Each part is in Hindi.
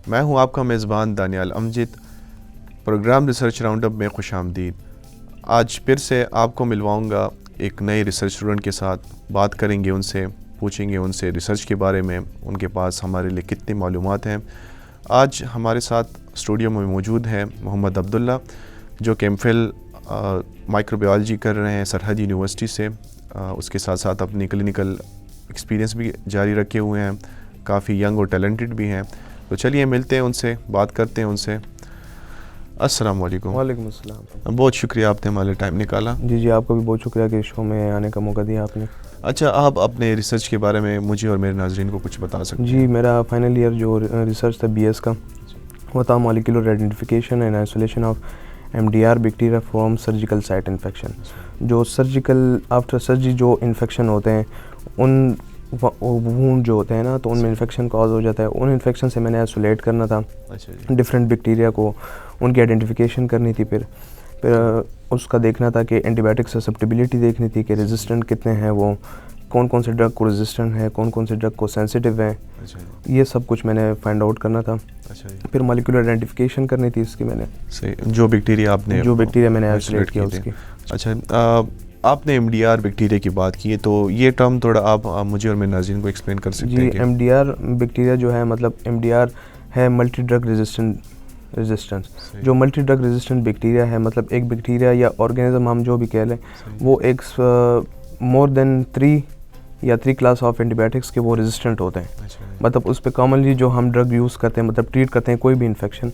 मैं हूं आपका मेज़बान दानियाल अमजिद। प्रोग्राम रिसर्च राउंडअप में खुशामदीद। आज फिर से आपको मिलवाऊंगा एक नए रिसर्च स्टूडेंट के साथ। बात करेंगे उनसे, पूछेंगे उनसे रिसर्च के बारे में, उनके पास हमारे लिए कितनी मालूमात हैं। आज हमारे साथ स्टूडियो में मौजूद हैं मोहम्मद अब्दुल्ला, जो कि एमफिल माइक्रोबायोलॉजी कर रहे हैं सरहद यूनिवर्सिटी से। उसके साथ साथ अपनी क्लिनिकल एक्सपीरियंस भी जारी रखे हुए हैं, काफ़ी यंग और टैलेंटेड भी हैं। तो चलिए मिलते हैं उनसे, बात करते हैं उनसे। अस्सलाम वालेकुम। वालेकुम अस्सलाम। बहुत शुक्रिया, आपने हमारे टाइम निकाला। जी, आपका भी बहुत शुक्रिया कि शो में आने का मौका दिया आपने। अच्छा, आप अपने रिसर्च के बारे में मुझे और मेरे नाज़रीन को कुछ बता सकते हैं? जी, मेरा फाइनल ईयर जो रिसर्च था BS का, वो था molecular identification and isolation of MDR bacteria from surgical site infection. जो सर्जिकल आफ्टर सर्जरी जो इन्फेक्शन होते हैं, उन वूंड जो होते हैं ना, तो उनमें इन्फेक्शन कॉज हो जाता है। उन इन्फेक्शन से मैंने आइसोलेट करना था डिफरेंट बैक्टीरिया को, उनकी आइडेंटिफिकेशन करनी थी। फिर उसका देखना था कि एंटीबायोटिक ससेप्टिबिलिटी देखनी थी कि रेजिस्टेंट कितने हैं, वो कौन कौन से ड्रग को रेजिस्टेंट है, कौन कौन से ड्रग को सेंसिटिव हैं। ये सब कुछ मैंने फाइंड आउट करना था। फिर मॉलिक्यूलर आइडेंटिफिकेशन करनी थी इसकी मैंने, जो बैक्टीरिया मैंने आइसोलेट किया उसकी। अच्छा, आपने MDR बैक्टीरिया की बात की है, तो ये टर्म थोड़ा आप मुझे और मेरे नाज़रीन को एक्सप्लेन कर सकते हैं? जी, MDR बैक्टीरिया जो है, मतलब MDR है मल्टी ड्रग रेजिस्टेंस। जो मल्टी ड्रग रेजिस्टेंट बैक्टीरिया है, मतलब एक बैक्टीरिया या ऑर्गेनिज्म हम जो भी कह लें, वो एक more than 3 class of antibiotics के वो रेजिस्टेंट होते हैं। मतलब उस पर कॉमनली जो हम ड्रग यूज़ करते हैं, मतलब ट्रीट करते हैं कोई भी इन्फेक्शन,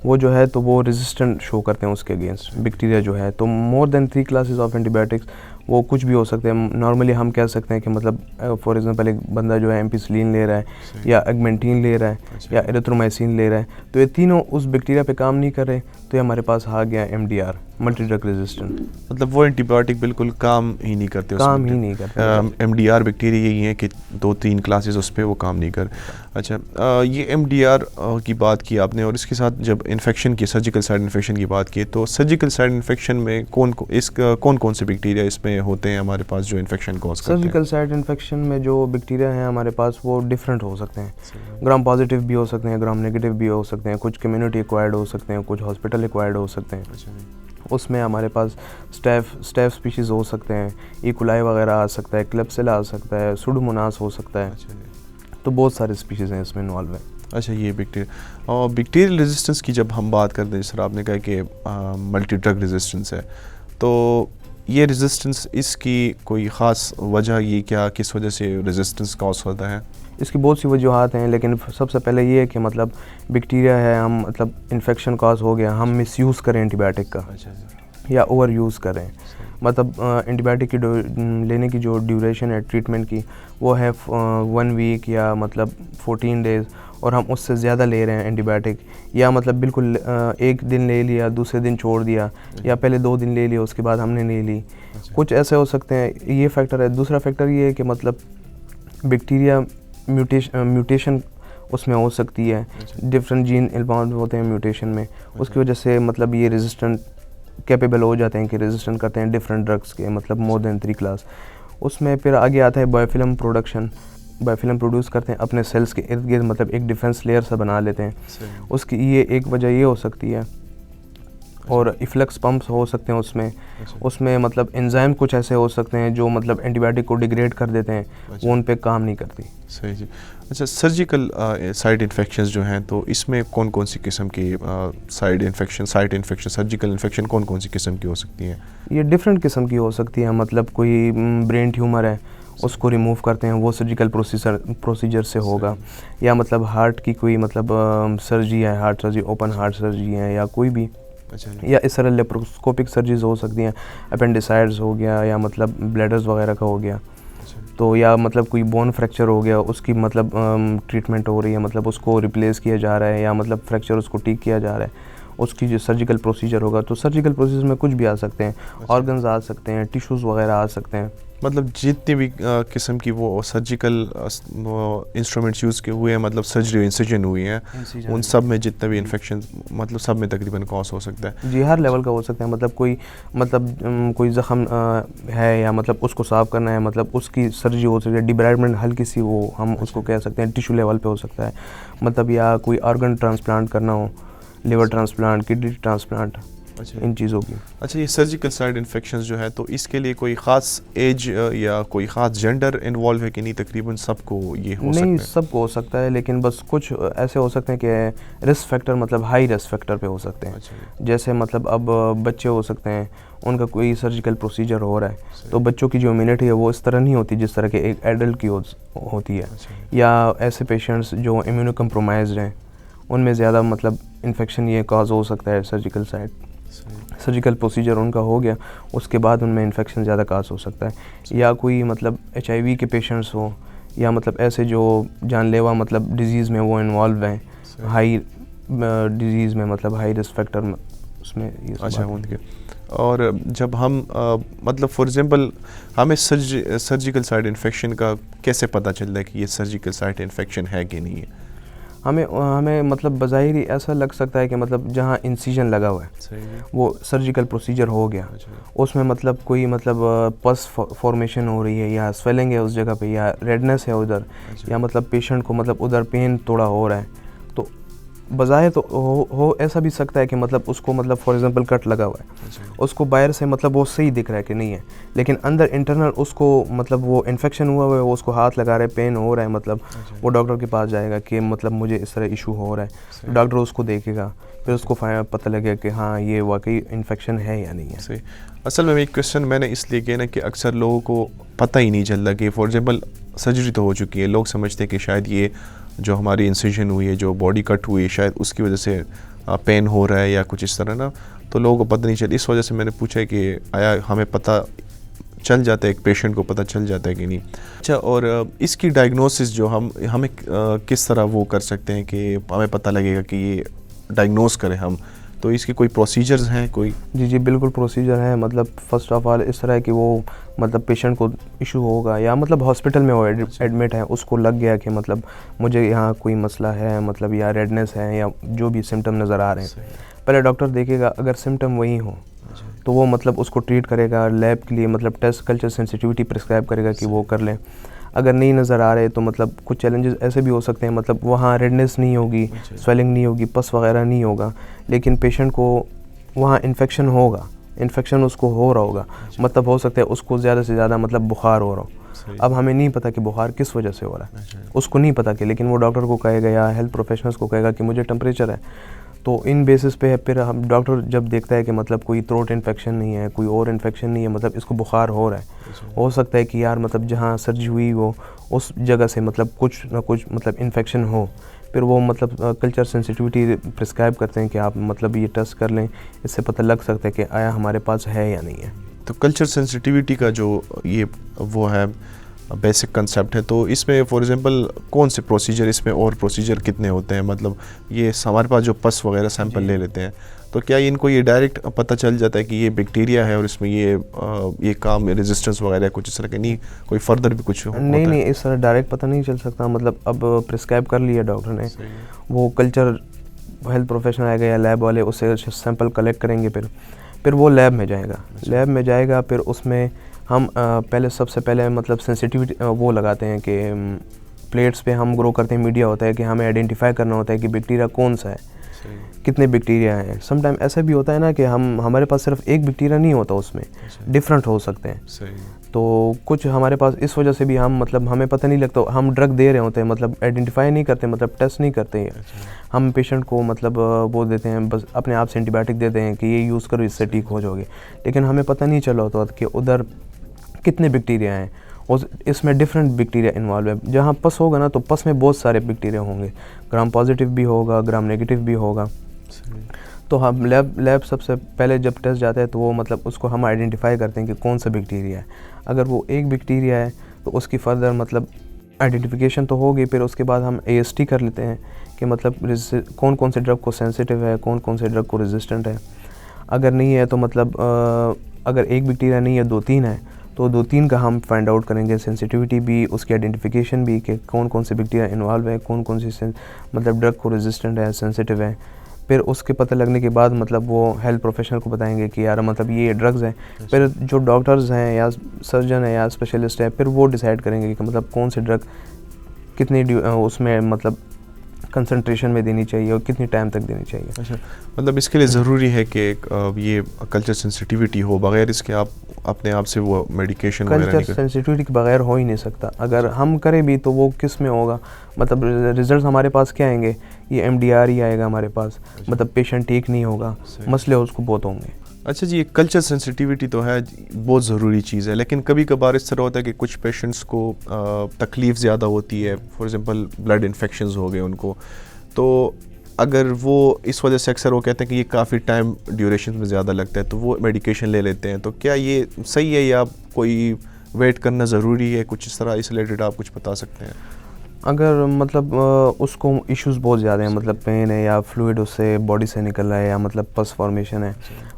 वो जो है तो वो रेजिस्टेंट शो करते हैं उसके अगेंस्ट बैक्टीरिया जो है। तो more than 3 classes of antibiotics, वो कुछ भी हो सकते हैं। नॉर्मली हम कह सकते हैं कि मतलब फॉर एग्जांपल एक बंदा जो है एम्पिसिलिन ले रहा है, या एगमेंटिन ले रहा है, या एरिथ्रोमाइसिन ले रहा है, तो ये तीनों उस बैक्टीरिया पे काम नहीं कर रहे, तो ये हमारे पास आ गया MDR मल्टी ड्रग रेजिस्टेंट। मतलब वो एंटीबायोटिक बिल्कुल काम ही नहीं करते MDR बैक्टीरिया यही है कि 2-3 क्लासेस उस पर वो काम नहीं कर। अच्छा, ये MDR की बात की आपने, और इसके साथ जब इन्फेक्शन की, सर्जिकल साइड इन्फेक्शन की बात की, तो सर्जिकल साइड इन्फेक्शन में कौन कौन से बैक्टीरिया इसमें होते हैं हमारे पास जो इन्फेक्शन कॉज करते हैं? सर्जिकल साइड इन्फेक्शन में जो बैक्टीरिया हैं हमारे पास, वो डिफरेंट हो सकते हैं। ग्राम पॉजिटिव भी हो सकते हैं, ग्राम नेगेटिव भी हो सकते हैं, कुछ कम्युनिटी एक्वायर्ड हो सकते हैं, कुछ हॉस्पिटल एक्वायर्ड हो सकते हैं। उसमें हमारे पास स्टेफ स्पीशीज़ हो सकते हैं, इकोलाई वगैरह आ सकता है, क्लेप्सिला आ सकता है, सुडोमोनास हो सकता है। तो बहुत सारे स्पीशीज़ हैं इसमें इन्वॉल्व हैं। अच्छा, ये बैक्टीरिया और बैक्टीरियल रेजिस्टेंस की जब हम बात करते हैं, सर आपने कहा कि मल्टी ड्रग रेजिस्टेंस है, तो ये रेजिस्टेंस, इसकी कोई ख़ास वजह, ये क्या किस वजह से रेजिस्टेंस कॉज होता है? इसकी बहुत सी वजूहत हैं, लेकिन सबसे पहले ये है कि मतलब बैक्टीरिया है, हम मतलब इन्फेक्शन कॉज हो गया, हम मिसयूज़ करें एंटीबायोटिक का, या ओवर यूज़ करें। मतलब एंटीबायोटिक की लेने की जो ड्यूरेशन है ट्रीटमेंट की, वो है 1 वीक या मतलब 14 डेज़, और हम उससे ज़्यादा ले रहे हैं एंटीबायोटिक, या मतलब बिल्कुल एक दिन ले लिया, दूसरे दिन छोड़ दिया, या पहले 2 दिन ले लिया, उसके बाद हमने नहीं ली। कुछ ऐसे हो सकते हैं, ये फैक्टर है। दूसरा फैक्टर ये है कि मतलब बैक्टीरिया म्यूटेशन उसमें हो सकती है, डिफरेंट जीन इन्वॉल्व होते हैं म्यूटेशन में, उसकी वजह से मतलब ये रेजिस्टेंट कैपेबल हो जाते हैं कि रेजिस्टेंट करते हैं डिफरेंट ड्रग्स के, मतलब मोर देन 3 क्लास। उसमें फिर आगे आता है बायोफिल्म प्रोडक्शन। बायोफिल्म प्रोड्यूस करते हैं अपने सेल्स के इर्द गिर्द, मतलब एक डिफेंस लेयर सा बना लेते हैं। उसकी ये एक वजह ये हो सकती है। और इफ्लक्स पंप्स हो सकते हैं उसमें मतलब एंजाइम कुछ ऐसे हो सकते हैं जो मतलब एंटीबायोटिक को डिग्रेड कर देते हैं, वो उन पे काम नहीं करती। सही जी। अच्छा, सर्जिकल साइड इन्फेक्शंस जो हैं, तो इसमें कौन कौन सी किस्म की साइड इन्फेक्शन सर्जिकल इन्फेक्शन कौन कौन सी किस्म की हो सकती हैं? ये डिफरेंट किस्म की हो सकती है। मतलब कोई ब्रेन ट्यूमर है, उसको रिमूव करते हैं, वो सर्जिकल प्रोसीजर से होगा। या मतलब हार्ट की कोई मतलब सर्जरी है, heart surgery, open heart surgery है, या कोई भी, या इस तरह लेप्रोस्कोपिक सर्जरीज हो सकती हैं, अपेंडिसाइड्स हो गया, या मतलब ब्लैडर्स वगैरह का हो गया। तो या मतलब कोई बोन फ्रैक्चर हो गया, उसकी मतलब ट्रीटमेंट हो रही है, मतलब उसको रिप्लेस किया जा रहा है, या मतलब फ्रैक्चर उसको ठीक किया जा रहा है, उसकी जो सर्जिकल प्रोसीजर होगा। तो सर्जिकल प्रोसीजर में कुछ भी आ सकते हैं, ऑर्गन्स आ सकते हैं, टिश्यूज़ वगैरह आ सकते हैं। मतलब जितनी भी किस्म की वो सर्जिकल इंस्ट्रूमेंट्स यूज़ के हुए हैं, मतलब सर्जरी इंसिजन हुई हैं, उन सब में जितने भी इन्फेक्शन मतलब सब में तकरीबन कॉज हो सकता है। जी, हर लेवल का हो सकता है। मतलब कोई ज़ख़म है या मतलब उसको साफ़ करना है, मतलब उसकी सर्जरी हो सकती है, डिब्राइडमेंट हल्की सी वो हम उसको कह सकते हैं, टिश्यू लेवल पे हो सकता है। मतलब या कोई ऑर्गन ट्रांसप्लांट करना हो, लिवर ट्रांसप्लांट, किडनी ट्रांसप्लांट, इन चीज़ों की। अच्छा, ये सर्जिकल साइड इन्फेक्शंस जो है तो इसके लिए कोई ख़ास एज या कोई ख़ास जेंडर इन्वॉल्व है कि नहीं, तकरीबन सबको ये हो सकता है? नहीं, सबको हो सकता है, लेकिन बस कुछ ऐसे हो सकते हैं कि रिस्क फैक्टर, मतलब हाई रिस्क फैक्टर पे हो सकते हैं। जैसे मतलब अब बच्चे हो सकते हैं, उनका कोई सर्जिकल प्रोसीजर हो रहा है, तो बच्चों की जो इम्यूनिटी है वो इस तरह नहीं होती जिस तरह के एक एडल्ट की होती है। या ऐसे पेशेंट्स जो इम्यूनो कम्प्रोमाइज्ड हैं, उनमें ज़्यादा मतलब इन्फेक्शन ये कॉज हो सकता है। सर्जिकल प्रोसीजर उनका हो गया, उसके बाद उनमें इन्फेक्शन ज़्यादा काज हो सकता है। या कोई मतलब HIV के पेशेंट्स हो, या मतलब ऐसे जो जानलेवा मतलब डिजीज़ में वो इन्वॉल्व हैं, हाई डिजीज़ में, मतलब हाई रिस्क फैक्टर उसमें ये सब। अच्छा, उनके और जब हम मतलब फॉर एग्जांपल हमें सर्जिकल साइड इन्फेक्शन का कैसे पता चलता है कि ये सर्जिकल साइड इन्फेक्शन है कि नहीं है? हमें मतलब बज़ाहिर ही ऐसा लग सकता है कि मतलब जहाँ इंसिजन लगा हुआ है वो सर्जिकल प्रोसीजर हो गया, उसमें मतलब कोई मतलब पस फॉर्मेशन हो रही है, या स्वेलिंग है उस जगह पे, या रेडनेस है उधर, या मतलब पेशेंट को मतलब उधर पेन थोड़ा हो रहा है, तो बज़ाहिर तो हो ऐसा भी सकता है कि मतलब उसको मतलब फॉर एग्जांपल कट लगा हुआ है, उसको बाहर से मतलब वो सही दिख रहा है कि नहीं है, लेकिन अंदर इंटरनल उसको मतलब वो इन्फेक्शन हुआ है, वो उसको हाथ लगा रहे हैं, पेन हो रहा है, मतलब वो डॉक्टर के पास जाएगा कि मतलब मुझे इस तरह इशू हो रहा है, डॉक्टर उसको देखेगा, फिर उसको पता लगेगा कि हाँ ये वाकई इन्फेक्शन है या नहीं है। सही। असल में एक क्वेश्चन मैंने इसलिए किया ना कि अक्सर लोगों को पता ही नहीं चलता कि फॉर एग्जांपल सर्जरी तो हो चुकी है, लोग समझते हैं कि शायद ये जो हमारी इंसिजन हुई है, जो बॉडी कट हुई है, शायद उसकी वजह से पेन हो रहा है या कुछ इस तरह ना, तो लोगों को पता नहीं चलता। इस वजह से मैंने पूछा कि आया हमें पता चल जाता है, एक पेशेंट को पता चल जाता है कि नहीं। अच्छा, और इसकी डायग्नोसिस जो हमें किस तरह वो कर सकते हैं कि हमें पता लगेगा कि ये डायग्नोस करें हम, तो इसके कोई प्रोसीजर्स हैं कोई? जी बिल्कुल प्रोसीजर है। मतलब फ़र्स्ट ऑफ ऑल इस तरह है कि वो मतलब पेशेंट को इशू होगा, या मतलब हॉस्पिटल में वो एडमिट है, उसको लग गया कि मतलब मुझे यहाँ कोई मसला है, मतलब या रेडनेस है, या जो भी सिम्टम नज़र आ रहे हैं, पहले डॉक्टर देखेगा, अगर सिम्टम वही हो तो वो मतलब उसको ट्रीट करेगा, लैब के लिए मतलब टेस्ट कल्चर सेंसिटिविटी प्रिस्क्राइब करेगा कि वो कर लें। अगर नहीं नज़र आ रहे तो मतलब कुछ चैलेंजेस ऐसे भी हो सकते हैं, मतलब वहाँ रेडनेस नहीं होगी, स्वेलिंग नहीं होगी, पस वगैरह नहीं होगा, लेकिन पेशेंट को वहाँ इन्फेक्शन होगा, इन्फेक्शन उसको हो रहा होगा, मतलब हो सकता है उसको ज़्यादा से ज़्यादा मतलब बुखार हो रहा हो। अब हमें नहीं पता कि बुखार किस वजह से हो रहा है, उसको नहीं पता कि, लेकिन वो डॉक्टर को कहेगा या हेल्थ प्रोफेशनल्स को कहेगा कि मुझे टेम्परेचर है, तो इन बेसिस पे फिर हम डॉक्टर जब देखता है कि मतलब कोई थ्रोट इन्फेक्शन नहीं है, कोई और इन्फेक्शन नहीं है, मतलब इसको बुखार हो रहा है, हो सकता है कि यार मतलब जहाँ सर्जरी हुई वो उस जगह से मतलब कुछ ना कुछ मतलब इन्फेक्शन हो, फिर वो मतलब कल्चर सेंसिटिविटी प्रिस्क्राइब करते हैं कि आप मतलब ये टेस्ट कर लें, इससे पता लग सकता है कि आया हमारे पास है या नहीं है। तो कल्चर सेंसिटिविटी का जो ये वो है बेसिक कंसेप्ट है, तो इसमें फॉर एग्जांपल कौन से प्रोसीजर, इसमें और प्रोसीजर कितने होते हैं? मतलब ये हमारे पास जो पस वगैरह सैंपल ले लेते हैं, तो क्या इनको ये डायरेक्ट पता चल जाता है कि ये बैक्टीरिया है और इसमें ये काम रेजिस्टेंस वगैरह कुछ इस तरह के, नहीं कोई फर्दर भी कुछ नहीं, इस तरह डायरेक्ट पता नहीं चल सकता। मतलब अब प्रिस्क्राइब कर लिया डॉक्टर ने, वो कल्चर हेल्थ प्रोफेशनल आएगा या लैब वाले उससे सैंपल कलेक्ट करेंगे, फिर वो लैब में जाएगा, फिर उसमें हम सबसे पहले मतलब सेंसिटिविटी वो लगाते हैं कि प्लेट्स पे हम ग्रो करते हैं, मीडिया होता है कि हमें आइडेंटिफाई करना होता है कि बैक्टीरिया कौन सा है, कितने बैक्टीरिया हैं। समटाइम ऐसा भी होता है ना कि हमारे पास सिर्फ एक बैक्टीरिया नहीं होता, उसमें डिफरेंट हो सकते हैं, तो कुछ हमारे पास इस वजह से भी हम मतलब हमें पता नहीं लगता, हम ड्रग दे रहे होते हैं, मतलब आइडेंटिफाई नहीं करते, मतलब टेस्ट नहीं करते हैं, हम पेशेंट को मतलब वो देते हैं, बस अपने आप से एंटीबायोटिक देते हैं कि ये यूज़ करो इससे ठीक हो जाओगे, लेकिन हमें पता नहीं चला होता कि उधर कितने बैक्टीरिया हैं, और इसमें डिफरेंट बैक्टीरिया इन्वॉल्व है। जहाँ पस होगा ना तो पस में बहुत सारे बैक्टीरिया होंगे, ग्राम पॉजिटिव भी होगा, ग्राम नेगेटिव भी होगा, तो हम लैब सबसे पहले जब टेस्ट जाता है तो वो मतलब उसको हम आइडेंटिफाई करते हैं कि कौन सा बैक्टीरिया है। अगर वो एक बैक्टीरिया है तो उसकी फर्दर मतलब आइडेंटिफिकेशन तो होगी, फिर उसके बाद हम AST कर लेते हैं कि मतलब कौन कौन से ड्रग को सेंसिटिव है, कौन कौन से ड्रग को रेजिस्टेंट है। अगर नहीं है तो मतलब अगर एक बैक्टीरिया नहीं है, 2-3 है, तो 2-3 का हम फाइंड आउट करेंगे, सेंसिटिविटी भी, उसकी आइडेंटिफिकेशन भी कि कौन कौन से बैक्टीरिया इन्वॉल्व है, कौन कौन सी मतलब ड्रग को रेजिस्टेंट है, सेंसिटिव है। फिर उसके पता लगने के बाद मतलब वो हेल्थ प्रोफेशनल को बताएंगे कि यार मतलब ये ड्रग्स हैं। फिर जो डॉक्टर्स हैं या सर्जन है या स्पेशलिस्ट है, फिर वो डिसाइड करेंगे कि मतलब कौन सी ड्रग कितनी उसमें मतलब कंसंट्रेशन में देनी चाहिए और कितनी टाइम तक देनी चाहिए। अच्छा, मतलब इसके लिए ज़रूरी है कि ये कल्चर सेंसिटिविटी हो, बगैर इसके आप अपने आप से वो मेडिकेशन वगैरह कल्चर सेंसिटिविटी के बगैर हो ही नहीं सकता। अगर हम करें भी तो वो किस में होगा, मतलब रिजल्ट हमारे पास क्या आएंगे, ये MDR ही आएगा हमारे पास। मतलब पेशेंट ठीक नहीं होगा, मसले उसको बहुत होंगे। अच्छा जी, कल्चर सेंसिटिविटी तो है, बहुत ज़रूरी चीज़ है, लेकिन कभी कभार इस तरह होता है कि कुछ पेशेंट्स को तकलीफ़ ज़्यादा होती है, फॉर एग्जांपल ब्लड इन्फेक्शंस हो गए उनको, तो अगर वो इस वजह से अक्सर वो कहते हैं कि ये काफ़ी टाइम ड्यूरेशन में ज़्यादा लगता है, तो वो मेडिकेशन ले लेते हैं। तो क्या ये सही है या कोई वेट करना ज़रूरी है? कुछ इस तरह इस रिलेटेड आप कुछ बता सकते हैं? अगर मतलब उसको इश्यूज बहुत ज़्यादा हैं, मतलब पेन है या फ्लूइड उससे बॉडी से निकल रहा है या मतलब पस फॉर्मेशन है,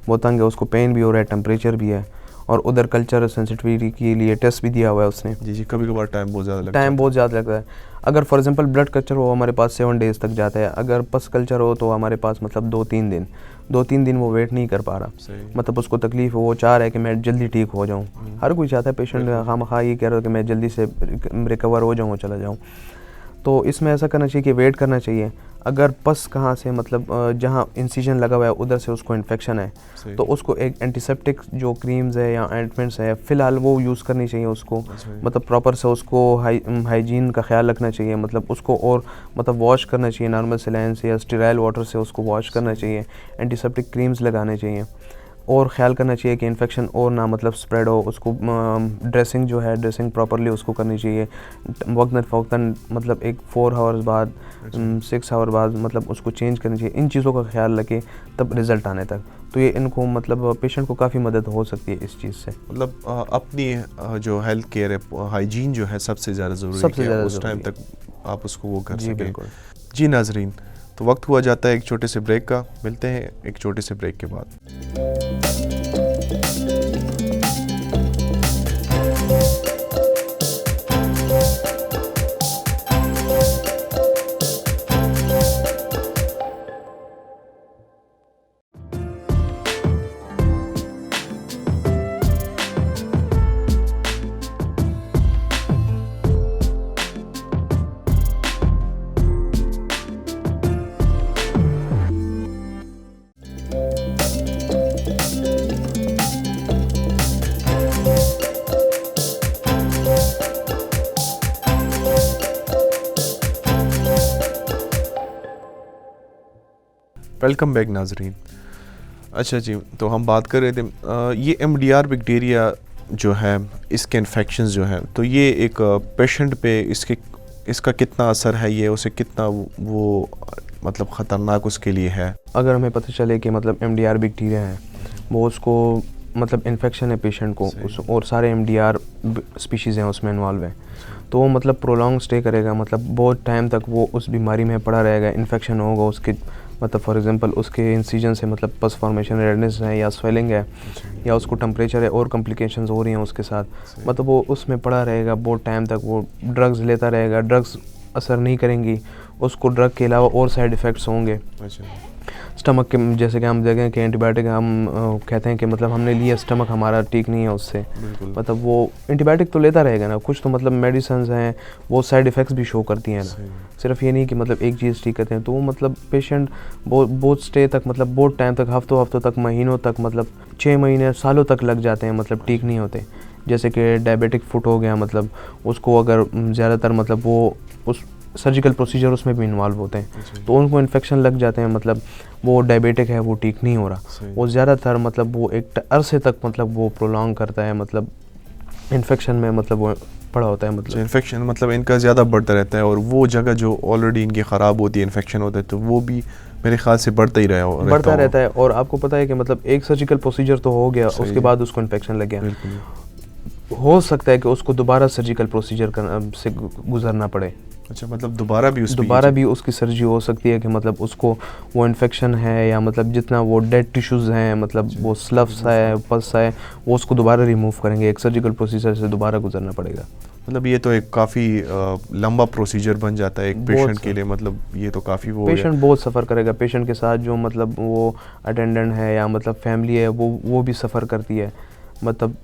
वो तंग है, उसको पेन भी हो रहा है, टेम्परेचर भी है, और उधर कल्चर सेंसिटिविटी के लिए टेस्ट भी दिया हुआ है उसने। जी, कभी कभार टाइम बहुत ज़्यादा लगता है। अगर फॉर एग्जांपल ब्लड कल्चर हो हमारे पास 7 डेज़ तक जाता है, अगर पस कल्चर हो तो हमारे पास मतलब 2-3 दिन वो वेट नहीं कर पा रहा। मतलब उसको तकलीफ़, वो चाह रहा है कि मैं जल्दी ठीक हो जाऊँ। हर कोई चाहता है, पेशेंट खामखा ये कह रहा है कि मैं जल्दी से रिकवर हो जाऊँ और चला जाऊँ। तो इसमें ऐसा करना चाहिए कि वेट करना चाहिए। अगर पस कहाँ से मतलब जहाँ इंसिजन लगा हुआ है उधर से उसको इन्फेक्शन है, तो उसको एक एंटीसेप्टिक जो क्रीम्स है या ऑइंटमेंट्स है फ़िलहाल वो यूज़ करनी चाहिए उसको। मतलब प्रॉपर से उसको हाइजीन का ख्याल रखना चाहिए, मतलब उसको और मतलब वॉश करना चाहिए, नॉर्मल सलाइन से या स्टेराइल वाटर से उसको वॉश करना चाहिए, एंटीसेप्टिक क्रीम्स लगाने चाहिए, और ख़्याल करना चाहिए कि इन्फेक्शन और ना मतलब स्प्रेड हो। उसको ड्रेसिंग जो है, ड्रेसिंग प्रॉपरली उसको करनी चाहिए वक्तन मतलब एक 4 आवर्स बाद 6 आवर बाद मतलब उसको चेंज करनी चाहिए। इन चीज़ों का ख्याल रखें तब रिज़ल्ट आने तक, तो ये इनको मतलब पेशेंट को काफ़ी मदद हो सकती है इस चीज़ से। मतलब अपनी जो हेल्थ केयर है, हाइजीन जो है सबसे ज़्यादा ज़रूरी है, सबसे ज़्यादा उस टाइम तक आप उसको वो कर सकें। बिल्कुल जी नाजरीन, तो वक्त हुआ जाता है एक छोटे से ब्रेक का। मिलते हैं एक छोटे से ब्रेक के बाद। वेलकम बैक नाजरीन। अच्छा जी, तो हम बात कर रहे थे ये MDR बैक्टीरिया जो है, इसके इन्फेक्शंस जो है, तो ये एक पेशेंट पे इसका कितना असर है, ये उसे कितना वो मतलब ख़तरनाक उसके लिए है? अगर हमें पता चले कि मतलब MDR बैक्टीरिया है, वो उसको मतलब इन्फेक्शन है पेशेंट को और सारे MDR स्पीशीज़ हैं उसमें इन्वॉल्व हैं, तो वो मतलब प्रोलॉन्ग स्टे करेगा, मतलब बहुत टाइम तक वो उस बीमारी में पड़ा रहेगा। इन्फेक्शन होगा उसके, मतलब फॉर एग्जांपल उसके इंसिजन से मतलब पस फॉर्मेशन, रेडनेस है या स्वेलिंग है या उसको टेम्परेचर है और कॉम्प्लिकेशंस हो रही हैं उसके साथ, मतलब वो उसमें पड़ा रहेगा बहुत टाइम तक। वो ड्रग्स लेता रहेगा, ड्रग्स असर नहीं करेंगी, उसको ड्रग के अलावा और साइड इफ़ेक्ट्स होंगे। स्टमक के, जैसे कि हम देखें कि एंटीबायोटिक हम कहते हैं कि मतलब हमने लिया, स्टमक हमारा ठीक नहीं है उससे, मतलब वो एंटीबायोटिक तो लेता रहेगा ना, कुछ तो मतलब मेडिसिन हैं वो साइड इफ़ेक्ट्स भी शो करती हैं ना, सिर्फ ये नहीं कि मतलब एक चीज़ ठीक करते हैं। तो वो मतलब पेशेंट बहुत स्टे तक, मतलब बहुत टाइम तक, हफ्तों तक, महीनों तक, मतलब 6 महीने, सालों तक लग जाते हैं, मतलब ठीक नहीं होते। जैसे कि डायबिटिक फुट हो गया, मतलब उसको अगर ज़्यादातर मतलब वो उस सर्जिकल प्रोसीजर उसमें भी इन्वॉल्व होते हैं, तो उनको इन्फेक्शन लग जाते हैं, मतलब वो डायबिटिक है वो ठीक नहीं हो रहा, वो ज़्यादातर मतलब वो एक अरसे तक मतलब वो प्रोलॉन्ग करता है, मतलब इन्फेक्शन में मतलब वो पड़ा होता है, मतलब इन्फेक्शन मतलब इनका ज़्यादा बढ़ता रहता है, और वो जगह जो ऑलरेडी इनकी ख़राब होती है, इन्फेक्शन होता है, तो वो भी मेरे ख्याल से बढ़ता रहता है। और आपको पता है कि मतलब एक सर्जिकल प्रोसीजर तो हो गया, उसके बाद उसको इन्फेक्शन लग गया, हो सकता है कि उसको दोबारा सर्जिकल प्रोसीजर से गुजरना पड़े। अच्छा, मतलब दोबारा भी उसकी सर्जरी हो सकती है कि मतलब उसको वो इन्फेक्शन है या मतलब जितना वो डेड टिश्यूज़ हैं, मतलब वो स्लफ्स है, पस है, वो उसको दोबारा रिमूव करेंगे। एक सर्जिकल प्रोसीजर से दोबारा गुजरना पड़ेगा। मतलब ये तो एक काफ़ी लंबा प्रोसीजर बन जाता है एक पेशेंट के लिए, मतलब ये तो काफ़ी वो पेशेंट बहुत सफ़र करेगा। पेशेंट के साथ जो मतलब वो अटेंडेंट है या मतलब फैमिली है वो भी सफ़र करती है। मतलब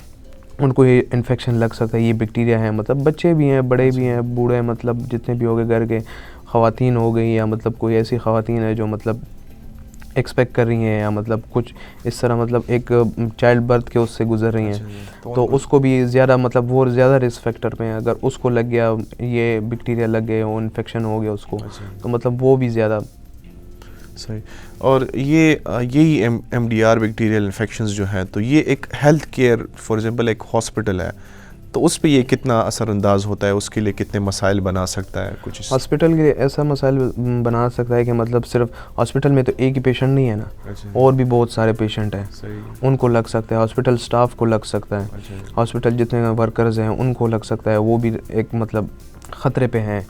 उनको ये इन्फेक्शन लग सकता है, ये बैक्टीरिया है। मतलब बच्चे भी हैं, बड़े भी हैं, बूढ़े, मतलब जितने भी हो गए, घर के ख़वातीन हो गई या मतलब कोई ऐसी ख़वातीन है जो मतलब एक्सपेक्ट कर रही हैं या मतलब कुछ इस तरह मतलब एक चाइल्ड बर्थ के उससे गुजर रही हैं, तो उसको भी ज़्यादा मतलब वो ज़्यादा रिस्क फैक्टर पे हैं। अगर उसको लग गया, ये बैक्टीरिया लग गए, वो इन्फेक्शन हो गया उसको, तो मतलब वो भी ज़्यादा सही। और यही MDR बैक्टीरियल इन्फेक्शंस जो हैं, तो ये एक हेल्थ केयर फॉर एग्जांपल एक हॉस्पिटल है, तो उस पे ये कितना असरअंदाज होता है, उसके लिए कितने मसाइल बना सकता है कुछ? हॉस्पिटल के लिए ऐसा मसाइल बना सकता है कि मतलब सिर्फ हॉस्पिटल में तो एक ही पेशेंट नहीं है ना, और भी बहुत सारे पेशेंट हैं, उनको लग सकता है। हॉस्पिटल स्टाफ को लग सकता है, हॉस्पिटल जितने वर्कर्स हैं उनको लग सकता है, वो भी एक मतलब ख़तरे पे हैं।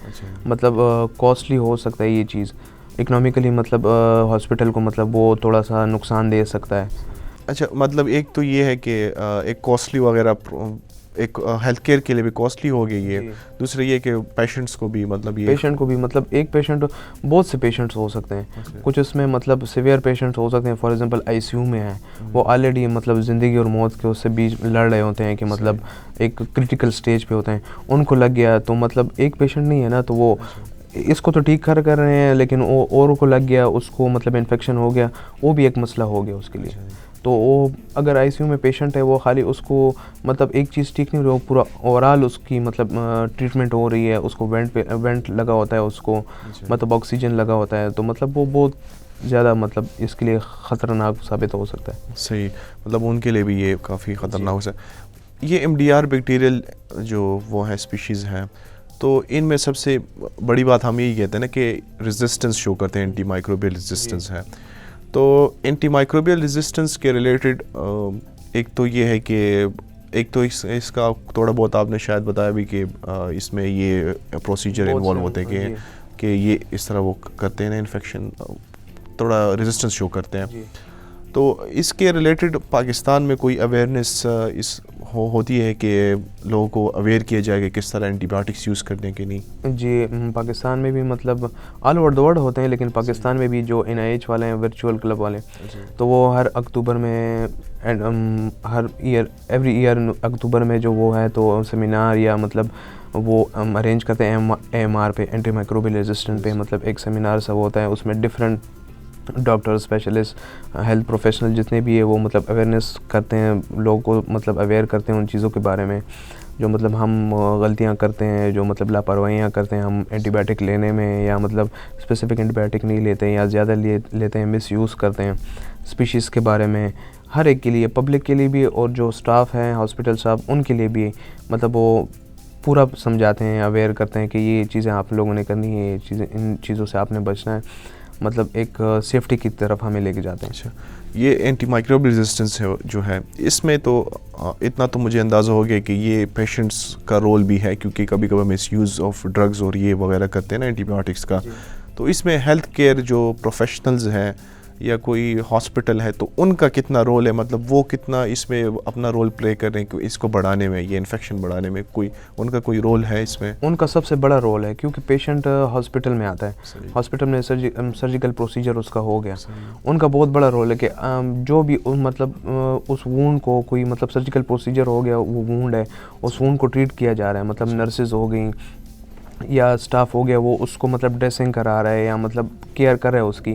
मतलब कॉस्टली हो सकता है ये चीज़ इकोनॉमिकली, मतलब हॉस्पिटल को मतलब वो थोड़ा सा नुकसान दे सकता है। अच्छा, मतलब एक तो ये है कि एक कॉस्टली वगैरह, एक हेल्थ केयर के लिए भी कॉस्टली हो गई है। दूसरा ये कि पेशेंट्स को भी मतलब एक पेशेंट, बहुत से पेशेंट्स हो सकते हैं। कुछ इसमें मतलब सीवियर पेशेंट्स हो सकते हैं, फॉर एग्जांपल ICU में है, वो ऑलरेडी मतलब ज़िंदगी और मौत के उससे बीच लड़ रहे होते हैं कि मतलब एक क्रिटिकल स्टेज पे होते हैं, उनको लग गया तो मतलब एक पेशेंट नहीं है ना, तो वो इसको तो ठीक कर रहे हैं, लेकिन वो और को लग गया, उसको मतलब इन्फेक्शन हो गया, वो भी एक मसला हो गया उसके लिए। तो वो अगर ICU में पेशेंट है, वो खाली उसको मतलब एक चीज़ ठीक नहीं हो रही, वो पूरा ओवरऑल उसकी मतलब ट्रीटमेंट हो रही है, उसको वेंट लगा होता है, उसको मतलब ऑक्सीजन लगा होता है, तो मतलब वो बहुत ज़्यादा मतलब इसके लिए ख़तरनाक साबित हो सकता है। सही, मतलब उनके लिए भी ये काफ़ी ख़तरनाक हो सकता है। ये MDR बैक्टीरियल जो वो है स्पीशीज़ हैं, तो इनमें सबसे बड़ी बात हम यही कहते हैं ना कि रेजिस्टेंस शो करते हैं, एंटी माइक्रोबियल रेजिस्टेंस है। तो एंटी माइक्रोबियल रेजिस्टेंस के रिलेटेड एक तो ये है कि एक तो इसका थोड़ा बहुत आपने शायद बताया भी कि इसमें ये प्रोसीजर इन्वॉल्व होते हैं कि ये इस तरह वो करते हैं ना, इन्फेक्शन थोड़ा रेजिस्टेंस शो करते हैं। तो इसके रिलेटेड पाकिस्तान में कोई अवेयरनेस होती है कि लोगों को अवेयर किया जाए कि किस तरह एंटीबायोटिक्स यूज़ करने के? नहीं जी, पाकिस्तान में भी मतलब ऑल ओवर द वर्ल्ड होते हैं, लेकिन पाकिस्तान में भी जो NIH वाले हैं, वर्चुअल क्लब वाले, तो वो हर अक्टूबर में एवरी ईयर अक्टूबर में जो वो है तो सेमिनार या मतलब वो अरेंज करते हैं AMR पे, एंटी माइक्रोबियल रेजिस्टेंट पे, मतलब एक सेमिनार सब होता है, उसमें different doctor, specialist, health professional जितने भी है वो मतलब अवेयरनेस करते हैं, लोगों को मतलब अवेयर करते हैं उन चीज़ों के बारे में जो मतलब हम गलतियां करते हैं, जो मतलब लापरवाहियां करते हैं हम एंटीबायोटिक लेने में, या मतलब स्पेसिफिक एंटीबायोटिक नहीं लेते हैं या ज़्यादा लेते हैं, मिस यूज़ करते हैं स्पीशीज़ के बारे में। हर एक के लिए, पब्लिक के लिए भी और जो स्टाफ हैं हॉस्पिटल स्टाफ, उनके लिए भी मतलब वो पूरा समझाते हैं, अवेयर करते हैं कि ये चीज़ें आप लोगों ने करनी है, ये चीज़ें, इन चीज़ों से आपने बचना है, मतलब एक सेफ्टी की तरफ हमें लेके जाते हैं। अच्छा, ये एंटी माइक्रोबियल रेजिस्टेंस है जो है, इसमें तो इतना तो मुझे अंदाज़ा हो गया कि ये पेशेंट्स का रोल भी है, क्योंकि कभी कभी मिस यूज़ ऑफ ड्रग्स और ये वगैरह करते हैं ना एंटीबायोटिक्स का, तो इसमें हेल्थ केयर जो प्रोफेशनल्स हैं या कोई हॉस्पिटल है, तो उनका कितना रोल है, मतलब वो कितना इसमें अपना रोल प्ले कर रहे हैं कि इसको बढ़ाने में, ये इन्फेक्शन बढ़ाने में कोई उनका कोई रोल है इसमें? उनका सबसे बड़ा रोल है, क्योंकि पेशेंट हॉस्पिटल में आता है, हॉस्पिटल में सर्जिकल प्रोसीजर उसका हो गया, उनका बहुत बड़ा रोल है कि जो भी मतलब उस वूंड को कोई मतलब सर्जिकल प्रोसीजर हो गया, वो वूंड है, उस वूंड को ट्रीट किया जा रहा है, मतलब नर्सेज हो गई या स्टाफ हो गया, वो उसको मतलब ड्रेसिंग करा रहा है या मतलब केयर कर रहा है उसकी,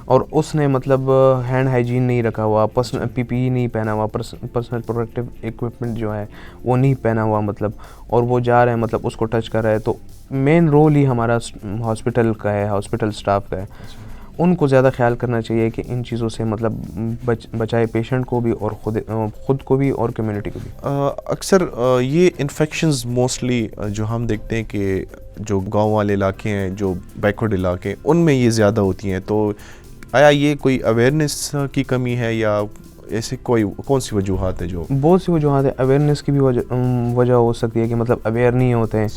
और उसने मतलब हैंड हाइजीन नहीं रखा हुआ, पर्सनल PPE नहीं पहना हुआ, पर्सनल प्रोटेक्टिव इक्विपमेंट जो है वो नहीं पहना हुआ, मतलब और वो जा रहा है मतलब उसको टच कर रहा है, तो मेन रोल ही हमारा हॉस्पिटल का है, हॉस्पिटल स्टाफ का है। उनको ज़्यादा ख्याल करना चाहिए कि इन चीज़ों से मतलब बचाए पेशेंट को भी और ख़ुद को भी और कम्युनिटी को भी। अक्सर ये इन्फेक्शंस मोस्टली जो हम देखते हैं कि जो गांव वाले इलाके हैं, जो बैकवर्ड इलाके, उनमें ये ज़्यादा होती हैं, तो आया ये कोई अवेयरनेस की कमी है या ऐसे कौन सी वजूहात है जो? बहुत सी वजूहत है। अवेयरनेस की भी वजह हो सकती है कि मतलब अवेयर नहीं होते हैं,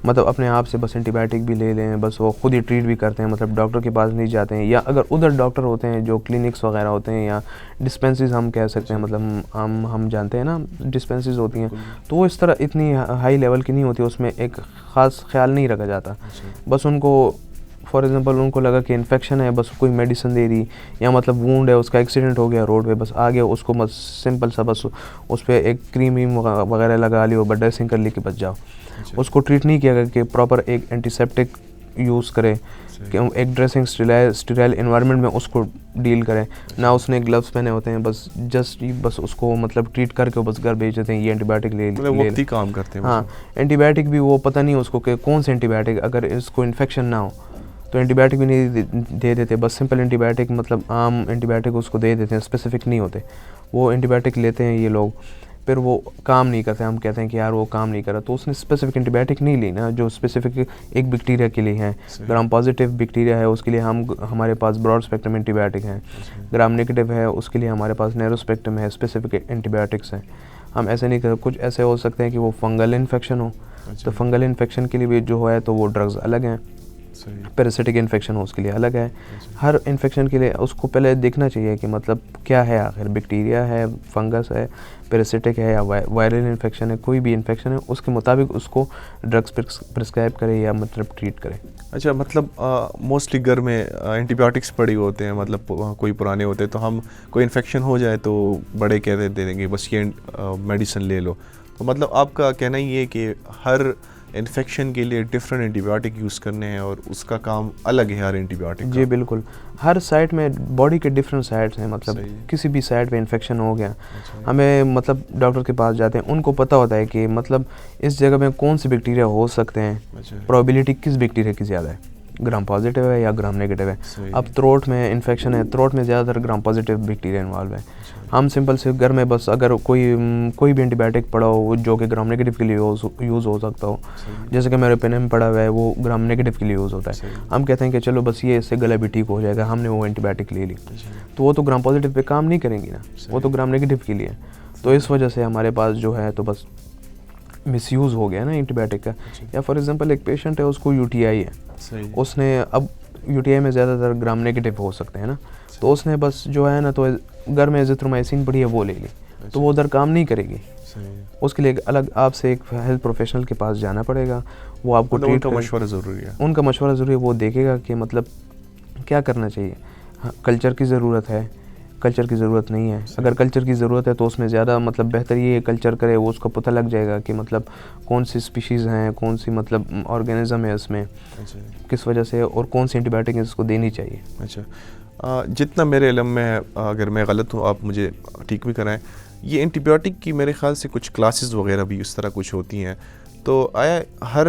मतलब अपने आप से बस एंटीबायोटिक भी ले लें, बस वो खुद ही ट्रीट भी करते हैं, मतलब डॉक्टर के पास नहीं जाते हैं। या अगर उधर डॉक्टर होते हैं जो क्लिनिक्स वगैरह होते हैं या डिस्पेंसरीज हम कह सकते हैं, मतलब हम जानते हैं ना डिस्पेंसरीज होती हैं, तो वो इस तरह इतनी हाई लेवल की नहीं होती, उसमें एक ख़ास ख्याल नहीं रखा जाता। बस उनको फॉर एग्ज़ाम्पल उनको लगा कि इन्फेक्शन है, बस कोई मेडिसिन दे दी, या मतलब वूंड है, उसका एक्सीडेंट हो गया रोड पे, बस आ गया, उसको बस सिंपल सा बस उस पर एक क्रीम वगैरह लगा ली, वो ड्रेसिंग कर ली कि बच जाओ। उसको ट्रीट नहीं किया गया कि प्रॉपर एक एंटीसेप्टिक यूज़ करे, कि एक ड्रेसिंग स्टेराइल एनवायरनमेंट में उसको डील करें ना। उसने ग्लव्स पहने होते हैं, बस उसको मतलब ट्रीट करके बस घर भेज देते हैं, ये एंटीबायोटिक ले वक्ती काम करते हैं। हाँ, एंटीबायोटिक भी वो पता नहीं उसको कि कौन से एंटीबायोटिक, अगर इसको इन्फेक्शन ना हो तो एंटीबायोटिक भी नहीं दे देते, बस सिंपल एंटीबायोटिक मतलब आम एंटीबायोटिक उसको दे देते हैं, स्पेसिफिक नहीं होते। वो एंटीबायोटिक लेते हैं ये लोग, फिर वो काम नहीं करते, हम कहते हैं कि यार वो काम नहीं कर रहा, तो उसने स्पेसिफिक एंटीबायोटिक नहीं ली ना जो स्पेसिफिक एक बैक्टीरिया के लिए है। ग्राम पॉजिटिव बैक्टीरिया है उसके लिए हमारे पास ब्रॉड स्पेक्ट्रम एंटीबायोटिक हैं, ग्राम नेगेटिव है उसके लिए हमारे पास नैरो स्पेक्ट्रम है, स्पेसिफिक एंटीबायोटिक्स हैं। हम ऐसे नहीं कर, कुछ ऐसे हो सकते हैं कि वो फंगल इन्फेक्शन हो, तो फंगल इन्फेक्शन के लिए भी जो है तो वो ड्रग्स अलग हैं। पैरासिटिक इन्फेक्शन हो उसके लिए अलग है। हर इन्फेक्शन के लिए उसको पहले देखना चाहिए कि मतलब क्या है, आखिर बैक्टीरिया है, फंगस है, पैरासिटिक है या वायरल इन्फेक्शन है, कोई भी इन्फेक्शन है उसके मुताबिक उसको ड्रग्स प्रिस्क्राइब करे या मतलब ट्रीट करे। अच्छा, मतलब मोस्टली घर में एंटीबायोटिक्स पड़े होते हैं, मतलब कोई पुराने होते हैं, तो हम कोई इन्फेक्शन हो जाए तो बड़े कहते दे देंगे बस ये मेडिसिन ले लो। तो मतलब आपका कहना ही है कि हर इन्फेक्शन के लिए डिफरेंट एंटीबायोटिक यूज़ करने हैं और उसका काम अलग है हर एंटीबायोटिक का? जी बिल्कुल, हर साइट में बॉडी के डिफरेंट साइट्स हैं, मतलब किसी भी साइट पे इन्फेक्शन हो गया, हमें मतलब डॉक्टर के पास जाते हैं, उनको पता होता है कि मतलब इस जगह में कौन से बैक्टीरिया हो सकते हैं, प्रोबेबिलिटी किस बैक्टीरिया की ज़्यादा है, ग्राम पॉजिटिव है या ग्राम नेगेटिव है। अब थ्रोट में इन्फेक्शन है, थ्रोट में ज़्यादातर ग्राम पॉजिटिव बैक्टीरिया इन्वॉल्व है। हम सिंपल से घर में बस अगर कोई भी एंटीबायोटिक पड़ा हो जो कि ग्राम नेगेटिव के लिए यूज़ हो सकता हो, जैसे कि मेरे पेन में पड़ा हुआ है वो ग्राम नेगेटिव के लिए यूज़ होता है, हम कहते हैं कि चलो बस ये इससे गला भी ठीक हो जाएगा, हमने वो एंटीबायोटिक ले ली, तो वो तो ग्राम पॉजिटिव पे काम नहीं करेंगी ना, वो तो ग्राम नेगेटिव के लिए। तो इस वजह से हमारे पास जो है तो बस मिसयूज़ हो गया ना एंटीबायोटिक का। या फॉर एग्जांपल एक पेशेंट है उसको यूटीआई है, उसने अब यूटीआई में ज़्यादातर ग्राम नेगेटिव हो सकते हैं ना, तो उसने बस जो है ना तो घर में एजिथ्रोमाइसिन पड़ी है वो ले ली, तो वो उधर काम नहीं करेगी, उसके लिए अलग आपसे एक हेल्थ प्रोफेशनल के पास जाना पड़ेगा, वो आपको उनका मशवरा ज़रूरी है, उनका मशवरा ज़रूरी है, वो देखेगा कि मतलब क्या करना चाहिए। हाँ, कल्चर की ज़रूरत है, कल्चर की ज़रूरत नहीं है, अगर कल्चर की ज़रूरत है तो उसमें ज़्यादा मतलब बेहतर ये कल्चर करे, वो उसको पता लग जाएगा कि मतलब कौन सी स्पीशीज़ हैं, कौन सी मतलब ऑर्गेनिज्म है इसमें, किस वजह से, और कौन सी एंटीबायोटिक इसको देनी चाहिए। अच्छा, जितना मेरे इल्म में है, अगर मैं गलत हूँ आप मुझे ठीक भी कराएं, ये एंटीबायोटिक की मेरे ख़्याल से कुछ क्लासेस वगैरह भी इस तरह कुछ होती हैं, तो आया हर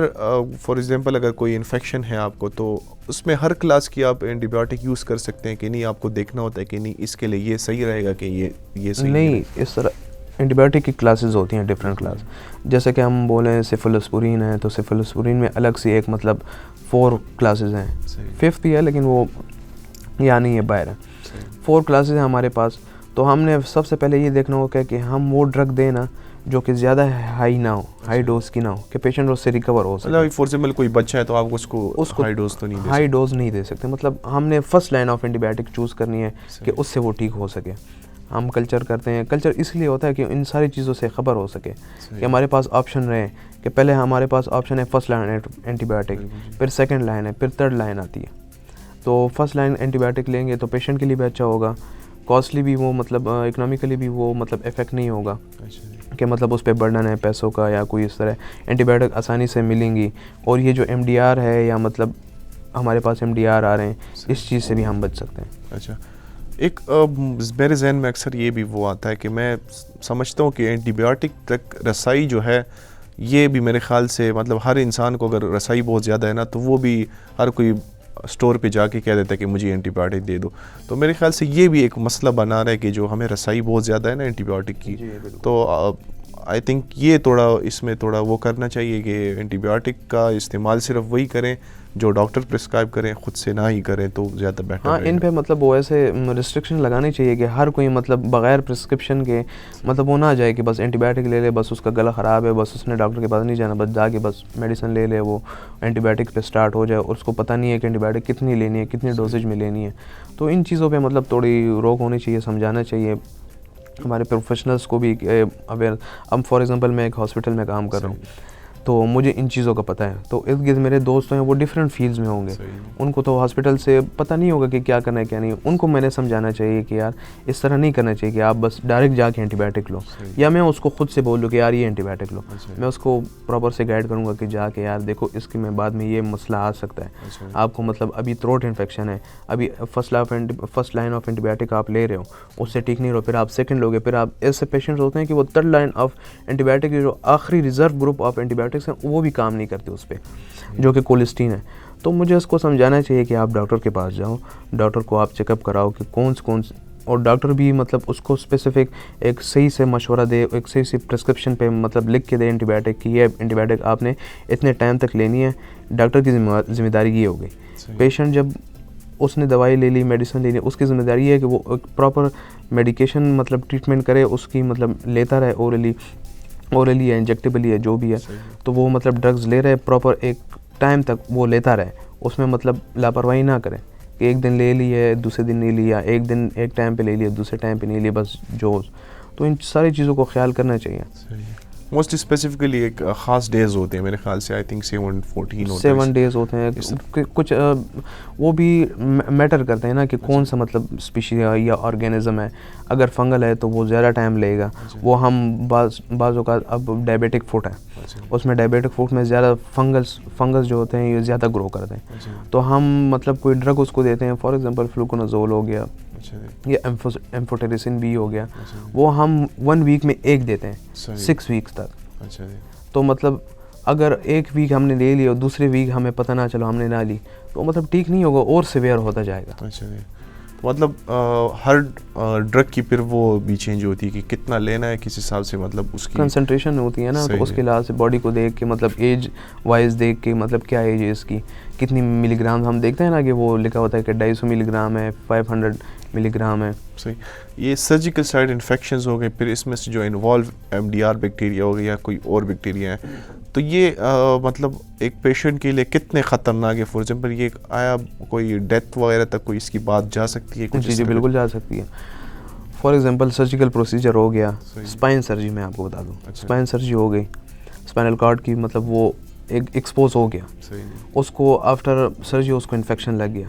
फॉर एग्ज़ाम्पल अगर कोई इन्फेक्शन है आपको तो उसमें हर क्लास की आप एंटीबायोटिक यूज़ कर सकते हैं कि नहीं, आपको देखना होता है कि नहीं इसके लिए ये सही रहेगा कि ये सही नहीं, इस तरह एंटीबायोटिक की क्लासेस होती हैं, डिफरेंट क्लास। जैसे कि हम बोलें सिफिलोस्पुरिन है, तो सिफिलोस्पुरिन में अलग से एक मतलब 4 क्लासेस हैं, 5th भी है लेकिन वो यहाँ नहीं है, बाहर है। 4 क्लासेस हैं हमारे पास, तो हमने सबसे पहले ये देखना होगा कि हम वो ड्रग दें ना जो कि ज़्यादा हाई ना हो, हाई डोज की ना हो, कि पेशेंट उससे रिकवर हो सके। मतलब फॉर एग्जाम्पल कोई बच्चा है तो आप उसको हाई डोज तो नहीं दे सकते, हाई डोज नहीं दे सकते, मतलब हमने first line of antibiotic choose करनी है कि उससे वो ठीक हो सके। हम कल्चर करते हैं, कल्चर इसलिए होता है कि इन सारी चीज़ों से ख़बर हो सके, कि हमारे पास ऑप्शन रहे, कि पहले हमारे पास ऑप्शन है फर्स्ट लाइन एंटीबायोटिक, फिर सेकेंड लाइन है, फिर थर्ड लाइन आती है। तो फर्स्ट लाइन एंटीबायोटिक लेंगे तो पेशेंट के लिए भी अच्छा होगा, कॉस्टली भी वो मतलब इकोनॉमिकली भी वो मतलब इफ़ेक्ट नहीं होगा कि मतलब उस पर बर्डन है पैसों का या कोई इस तरह, एंटीबायोटिक आसानी से मिलेंगी। और ये जो MDR है या मतलब हमारे पास MDR आ रहे हैं, इस चीज़ से भी हम बच सकते हैं। अच्छा, एक मेरे जहन में अक्सर ये भी वो आता है कि मैं समझता हूँ कि एंटीबायोटिक तक रसाई जो है ये भी मेरे ख़्याल से मतलब हर इंसान को अगर रसाई बहुत ज़्यादा है ना तो वो भी हर कोई स्टोर पे जाके कह देता है कि मुझे एंटीबायोटिक दे दो, तो मेरे ख्याल से ये भी एक मसला बना रहा है कि जो हमें रसाई बहुत ज़्यादा है ना एंटीबायोटिक की, तो आई थिंक ये थोड़ा इसमें थोड़ा वो करना चाहिए कि एंटीबायोटिक का इस्तेमाल सिर्फ वही करें जो डॉक्टर प्रिस्क्राइब करें खुद से ना ही करें तो ज़्यादा बेटर। हाँ, इन पे मतलब वो ऐसे रिस्ट्रिक्शन लगानी चाहिए कि हर कोई मतलब बगैर प्रिस्क्रिप्शन के मतलब वो ना जाए कि बस एंटीबायोटिक ले ले, बस उसका गला ख़राब है, बस उसने डॉक्टर के पास नहीं जाना, बस जाके बस मेडिसिन ले ले, वो एंटीबायोटिक पे स्टार्ट हो जाए और उसको पता नहीं है कि एंटीबायोटिक कितनी लेनी है, कितनी डोजेज में लेनी है। तो इन चीज़ों पे मतलब थोड़ी रोक होनी चाहिए, समझाना चाहिए हमारे प्रोफेशनल्स को भी अवेयर। अब फॉर एग्जांपल मैं एक हॉस्पिटल में काम कर रहा हूँ तो मुझे इन चीज़ों का पता है, तो इर्द गिर्द मेरे दोस्त हैं वो डिफरेंट फील्ड्स में होंगे, उनको तो हॉस्पिटल से पता नहीं होगा कि क्या करना है क्या नहीं। उनको मैंने समझाना चाहिए कि यार इस तरह नहीं करना चाहिए कि आप बस डायरेक्ट जाके एंटीबायोटिक लो, या मैं उसको खुद से बोल लूँ कि यार ये एंटीबायोटिक लो। मैं उसको प्रॉपर से गाइड करूँगा कि जाके यार देखो इसके में बाद में ये मसला आ सकता है, आपको मतलब अभी थ्रोट इन्फेक्शन है, अभी फर्स्ट लाइन ऑफ एंटीबायोटिक आप ले रहे हो, उससे ठीक नहीं रहो, फिर आप सेकेंड लोगे, फिर आप ऐसे पेशेंट्स होते हैं कि वो थर्ड लाइन ऑफ एंटीबायोटिक जो आखिरी रिजर्व ग्रुप ऑफ एंटीबायोटिक्स हैं वो भी काम नहीं करते उस पर, जो कि कोलिस्टीन है। तो मुझे उसको समझाना चाहिए कि आप डॉक्टर के पास जाओ, डॉक्टर को आप चेकअप कराओ कि कौन से और डॉक्टर भी मतलब उसको स्पेसिफिक एक सही से मशवरा दे, एक सही से प्रिस्क्रिप्शन पे मतलब लिख के दे एंटीबायोटिक की, ये एंटीबायोटिक आपने इतने टाइम तक लेनी है। डॉक्टर की जिम्मेदारी ये हो गई। पेशेंट जब उसने दवाई ले ली, मेडिसिन ले ली, उसकी ज़िम्मेदारी है कि वो एक प्रॉपर मेडिकेशन मतलब ट्रीटमेंट करे, उसकी मतलब लेता रहे, ओरली है, इंजेक्टेबली है, जो भी है, तो वो मतलब ड्रग्स ले रहे प्रॉपर एक टाइम तक वो लेता रहे, उसमें मतलब लापरवाही ना करें कि एक दिन ले लिए दूसरे दिन नहीं लिया, एक दिन एक टाइम पे ले लिया दूसरे टाइम पे नहीं लिया, बस जोश। तो इन सारी चीज़ों को ख्याल करना चाहिए। मोस्ट स्पेसिफिकली एक ख़ास डेज होते हैं मेरे ख्याल से, आई थिंक 7 डेज़ होते हैं कुछ वो भी मैटर करते हैं ना कि कौन सा मतलब स्पीशीज या ऑर्गेनिज्म है। अगर फंगल है तो वो ज़्यादा टाइम लेगा, वो हम बाज़ों का अब डायबिटिक फुट है, उसमें डायबिटिक फुट में ज़्यादा फंगस जो होते हैं ये ज़्यादा ग्रो करते हैं, तो हम मतलब कोई ड्रग उसको देते हैं, फॉर एग्जांपल फ्लूकोनाजोल हो गया या एम्फोटेरिसिन भी हो गया, वो हम 1 वीक में एक देते हैं 6 वीक्स तक। तो मतलब अगर एक वीक हमने ले ली और दूसरे वीक हमें पता ना चलो हमने ना ली, तो मतलब ठीक नहीं होगा और सिवियर होता जाएगा। मतलब हर ड्रग की फिर वो भी चेंज होती है कि कितना लेना है, किस हिसाब से मतलब उसकी कंसंट्रेशन होती है ना, तो उसके लिहाज से बॉडी को देख के मतलब एज वाइज देख के मतलब क्या एज है इसकी, कितनी मिलीग्राम, हम देखते हैं ना कि वो लिखा होता है कि 250 मिलीग्राम है, 500 मिलीग्राम है। सही। ये सर्जिकल साइट इन्फेक्शंस हो गए, फिर इसमें से जो इन्वॉल्व MDR बैक्टीरिया हो गया या कोई और बैक्टीरिया है, तो ये मतलब एक पेशेंट के लिए कितने ख़तरनाक है? फॉर एग्जांपल ये आया कोई डेथ वगैरह तक कोई इसकी बात जा सकती है? जी बिल्कुल जा सकती है। फॉर एग्जांपल सर्जिकल प्रोसीजर हो गया, स्पाइन सर्जरी मैं आपको बता दूं, स्पाइन सर्जरी हो गई, स्पाइनल कॉर्ड की मतलब वो एक एक्सपोज हो गया, उसको आफ्टर सर्जरी उसको इन्फेक्शन लग गया,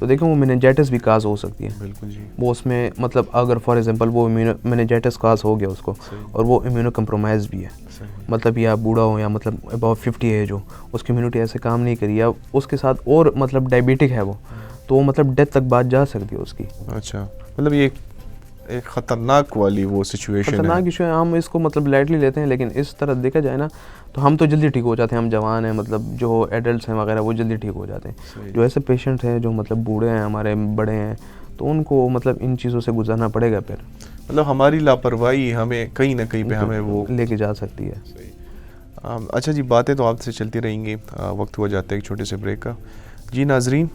तो देखो वो मेनिंजाइटिस भी काज हो सकती है। बिल्कुल जी। वो उसमें मतलब अगर फॉर एग्जांपल वो मेनिंजाइटिस काज हो गया उसको और वो इम्यूनो कम्प्रोमाइज भी है, मतलब या बूढ़ा हो या मतलब अबाउट 50 एज हो, उसकी इम्यूनिटी ऐसे काम नहीं करी, या उसके साथ और मतलब डायबिटिक है वो, तो वो मतलब डेथ तक बात जा सकती है उसकी। अच्छा, मतलब ये एक ख़तरनाक वाली वो सिचुएशन है। खतरनाक इशू है, हम इसको मतलब लाइटली लेते हैं, लेकिन इस तरह देखा जाए ना तो हम तो जल्दी ठीक हो जाते हैं, हम जवान हैं, मतलब जो एडल्ट्स हैं वगैरह वो जल्दी ठीक हो जाते हैं। जो ऐसे पेशेंट हैं जो मतलब बूढ़े हैं, हमारे बड़े हैं, तो उनको मतलब इन चीज़ों से गुजरना पड़ेगा। फिर मतलब हमारी लापरवाही हमें कहीं ना कहीं पे हमें वो लेके जा सकती है। अच्छा जी, बातें तो आपसे चलती रहेंगी, वक्त हुआ जाता है एक छोटे से ब्रेक का। जी नाजरीन,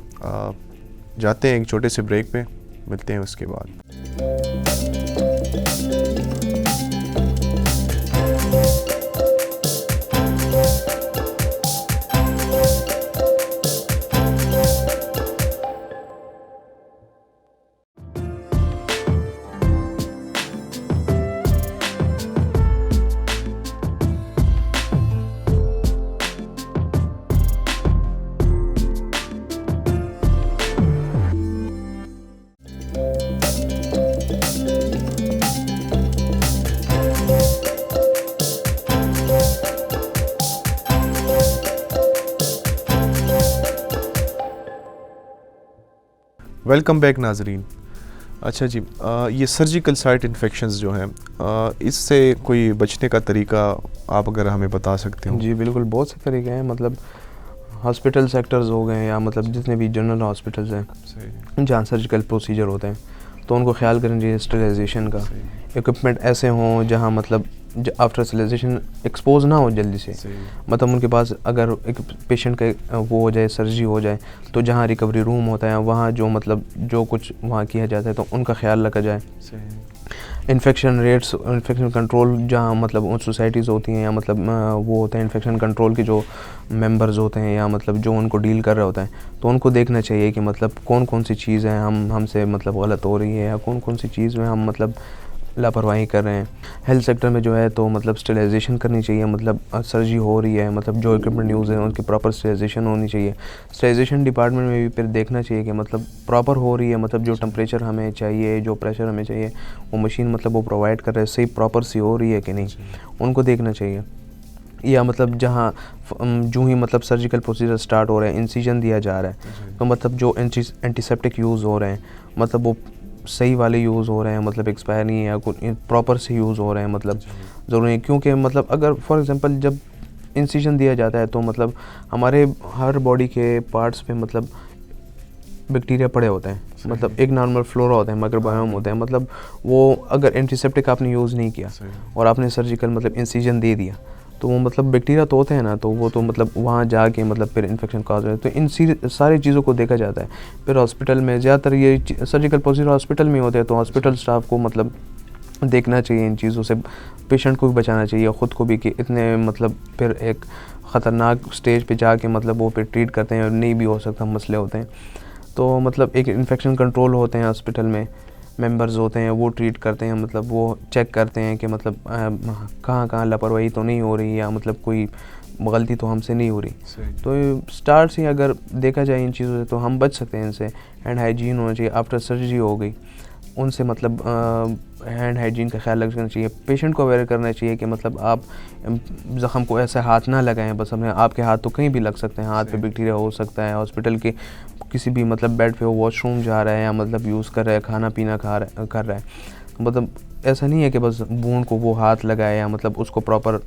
जाते हैं एक छोटे से ब्रेक पे, मिलते हैं उसके बाद। वेलकम बैक नाजरीन। अच्छा जी, ये सर्जिकल साइट इन्फेक्शंस जो हैं, इससे कोई बचने का तरीका आप अगर हमें बता सकते हो? जी बिल्कुल, बहुत से तरीके हैं, मतलब हॉस्पिटल सेक्टर्स हो गए या मतलब जितने भी जनरल हॉस्पिटल्स हैं जहाँ सर्जिकल प्रोसीजर होते हैं, तो उनको ख्याल करना चाहिए स्टरलाइजेशन का, इक्विपमेंट ऐसे हों जहाँ मतलब आफ्टर स्टरलाइजेशन एक्सपोज ना हो जल्दी से। मतलब उनके पास अगर एक पेशेंट का वो हो जाए, सर्जरी हो जाए, तो जहाँ रिकवरी रूम होता है वहाँ जो मतलब जो कुछ वहाँ किया जाता है तो उनका ख्याल रखा जाए। इन्फेक्शन रेट्स, इन्फेक्शन कंट्रोल जहाँ मतलब उन सोसाइटीज़ होती हैं या मतलब वो होते हैं इन्फेक्शन कंट्रोल के जो मेंबर्स होते हैं या मतलब जो उनको डील कर रहे होते हैं, तो उनको देखना चाहिए कि मतलब कौन कौन सी चीज़ है हमसे मतलब गलत हो रही है या कौन कौन सी चीज़ में हम मतलब लापरवाही कर रहे हैं। हेल्थ सेक्टर में जो है तो मतलब स्टेरिलाइजेशन करनी चाहिए, मतलब सर्जरी हो रही है, मतलब जो इक्विपमेंट यूज़ है उनकी प्रॉपर स्टेरिलाइजेशन होनी चाहिए। स्टेरिलाइजेशन डिपार्टमेंट में भी फिर देखना चाहिए कि मतलब प्रॉपर हो रही है, मतलब जो टेम्परेचर हमें चाहिए, जो प्रेशर हमें चाहिए, वो मशीन मतलब वो प्रोवाइड कर रहे हैं, सही प्रॉपर सी हो रही है कि नहीं, उनको देखना चाहिए। या मतलब जहाँ जो ही मतलब सर्जिकल प्रोसीजर स्टार्ट हो रहे हैं, इंसिजन दिया जा रहा है, तो मतलब जो एंटीसेप्टिक यूज़ हो रहे हैं मतलब वो सही वाले यूज़ हो रहे हैं, मतलब एक्सपायर नहीं है या कुछ प्रॉपर से यूज़ हो रहे हैं, मतलब ज़रूरी है। क्योंकि मतलब अगर फॉर एग्जांपल जब इंसिजन दिया जाता है तो मतलब हमारे हर बॉडी के पार्ट्स पे मतलब बैक्टीरिया पड़े होते हैं, मतलब एक नॉर्मल फ्लोरा होता है, माइक्रोबायोम होता है, मतलब वो अगर एंटीसेप्टिक आपने यूज़ नहीं किया और आपने सर्जिकल मतलब इंसिजन दे दिया तो वो मतलब बैक्टीरिया तो होते हैं ना, तो वो तो मतलब वहाँ जाके मतलब फिर इन्फेक्शन कॉज है। तो इन सारी चीज़ों को देखा जाता है। फिर हॉस्पिटल में ज़्यादातर ये सर्जिकल प्रोसीजर हॉस्पिटल में होते हैं, तो हॉस्पिटल स्टाफ को मतलब देखना चाहिए इन चीज़ों से, पेशेंट को भी बचाना चाहिए, ख़ुद को भी, कि इतने मतलब फिर एक ख़तरनाक स्टेज पे जाके मतलब वो फिर ट्रीट करते हैं और नहीं भी हो सकता, मसले होते हैं। तो मतलब एक इन्फेक्शन कंट्रोल होते हैं हॉस्पिटल में, मेंबर्स होते हैं, वो ट्रीट करते हैं, मतलब वो चेक करते हैं कि मतलब कहाँ कहाँ लापरवाही तो नहीं हो रही या मतलब कोई गलती तो हमसे नहीं हो रही। तो स्टार्ट से अगर देखा जाए इन चीज़ों से तो हम बच सकते हैं इनसे। हैंड हाइजीन होना चाहिए, आफ्टर सर्जरी हो गई उनसे मतलब हैंड हाइजीन का ख्याल रखना चाहिए। पेशेंट को अवेयर करना चाहिए कि मतलब आप ज़ख़म को ऐसे हाथ ना लगाएं, बस अपने आपके हाथ तो कहीं भी लग सकते हैं, हाथ पे बैक्टीरिया हो सकता है। हॉस्पिटल के किसी भी मतलब बेड पे वो वॉशरूम जा रहा है या मतलब यूज़ कर रहा है, खाना पीना कर रहा है, मतलब ऐसा नहीं है कि बस वुंड को वो हाथ लगाए, या मतलब उसको प्रॉपर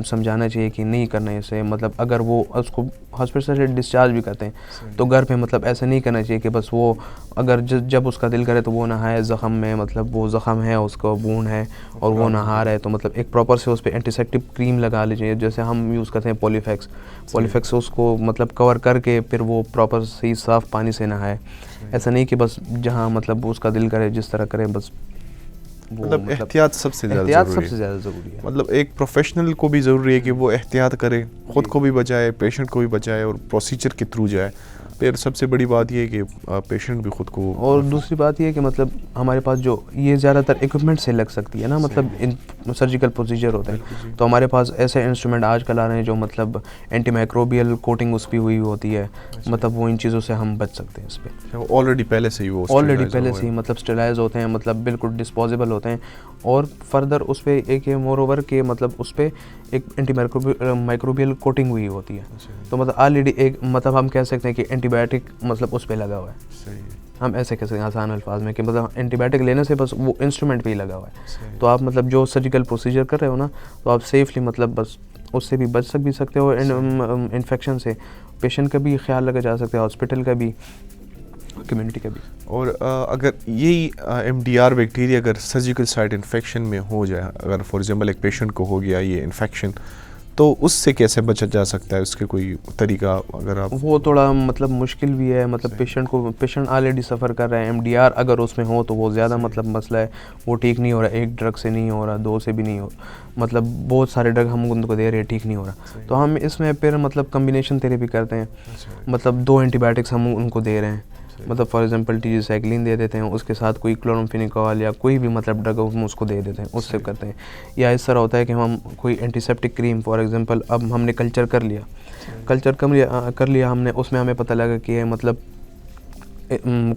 समझाना चाहिए कि नहीं करना है इसे। मतलब अगर वो उसको हॉस्पिटल से डिस्चार्ज भी करते हैं तो घर पे मतलब ऐसा नहीं करना चाहिए कि बस वो अगर जब उसका दिल करे तो वो नहाए ज़ख़म में, मतलब वो ज़ख़म है, उसका वुंड है और वो नहा रहा है, तो मतलब एक प्रॉपर से उस पर एंटीसेप्टिक क्रीम लगा लीजिए, जैसे हम यूज़ करते हैं पॉलीफेक्स उसको मतलब कवर करके फिर वो प्रॉपर सही साफ़ पानी से नहाए। ऐसा नहीं कि बस जहाँ मतलब उसका दिल करे जिस तरह करे, बस मतलब एहतियात सबसे ज़्यादा ज़रूरी है। मतलब एक प्रोफेशनल को भी ज़रूरी है कि वो एहतियात करे, ख़ुद को भी बचाए, पेशेंट को भी बचाए और प्रोसीजर के थ्रू जाए। फिर सबसे बड़ी बात ये है कि पेशेंट भी ख़ुद को, और दूसरी बात ये है कि मतलब हमारे पास जो ये ज़्यादातर इक्विपमेंट से लग सकती है ना, मतलब इन सर्जिकल प्रोसीजर होते हैं, तो हमारे पास ऐसे इंस्ट्रूमेंट आजकल आ रहे हैं जो मतलब एंटी माइक्रोबियल कोटिंग उस पर हुई होती है, मतलब वो इन चीज़ों से हम बच सकते हैं इस पर। ऑलरेडी पहले से ही मतलब स्टेलाइज होते हैं, मतलब बिल्कुल डिस्पोजेबल होते हैं। और फर्दर उस पर एक मोर ओवर के मतलब उस पर एक एंटी माइक्रोबियल कोटिंग हुई होती है, तो मतलब ऑलरेडी एक मतलब हम कह सकते हैं कि एंटीबायोटिक मतलब उस पर लगा हुआ है। सही है। हम ऐसे कह सकते हैं आसान अल्फाज में कि मतलब एंटीबायोटिक लेने से बस वो इंस्ट्रूमेंट पे ही लगा हुआ है, तो आप मतलब जो सर्जिकल प्रोसीजर कर रहे हो ना, तो आप सेफली मतलब बस उससे भी बच भी सकते हो, इन्फेक्शन से पेशेंट का भी ख्याल रखा जा सकता है, हॉस्पिटल का भी, कम्युनिटी का भी। और अगर यही MDR बैक्टीरिया अगर सर्जिकल साइट इन्फेक्शन में हो जाए, अगर फॉर एग्जांपल एक पेशेंट को हो गया ये इन्फेक्शन, तो उससे कैसे बचा जा सकता है? उसके कोई तरीका अगर आप, वो थोड़ा मतलब मुश्किल भी है, मतलब पेशेंट ऑलरेडी सफ़र कर रहा है, MDR अगर उसमें हो तो वो ज़्यादा मतलब मसला है, वो ठीक नहीं हो रहा, एक ड्रग से नहीं हो रहा, दो से भी नहीं हो, मतलब बहुत सारे ड्रग हम उनको दे रहे हैं, ठीक नहीं हो रहा, तो हम इसमें फिर मतलब कम्बिनेशन थेरेपी करते हैं, मतलब 2 एंटीबायोटिक्स हम उनको दे रहे हैं, मतलब फॉर एग्जांपल टीजीसाइक्लिन दे देते हैं, उसके साथ कोई क्लोरामफेनिकोल या कोई भी मतलब ड्रग हम उसको दे देते हैं, उससे करते हैं। या इस तरह होता है कि हम कोई एंटीसेप्टिक क्रीम फॉर एग्जांपल, अब हमने कल्चर कर लिया हमने, उसमें हमें पता लगा कि मतलब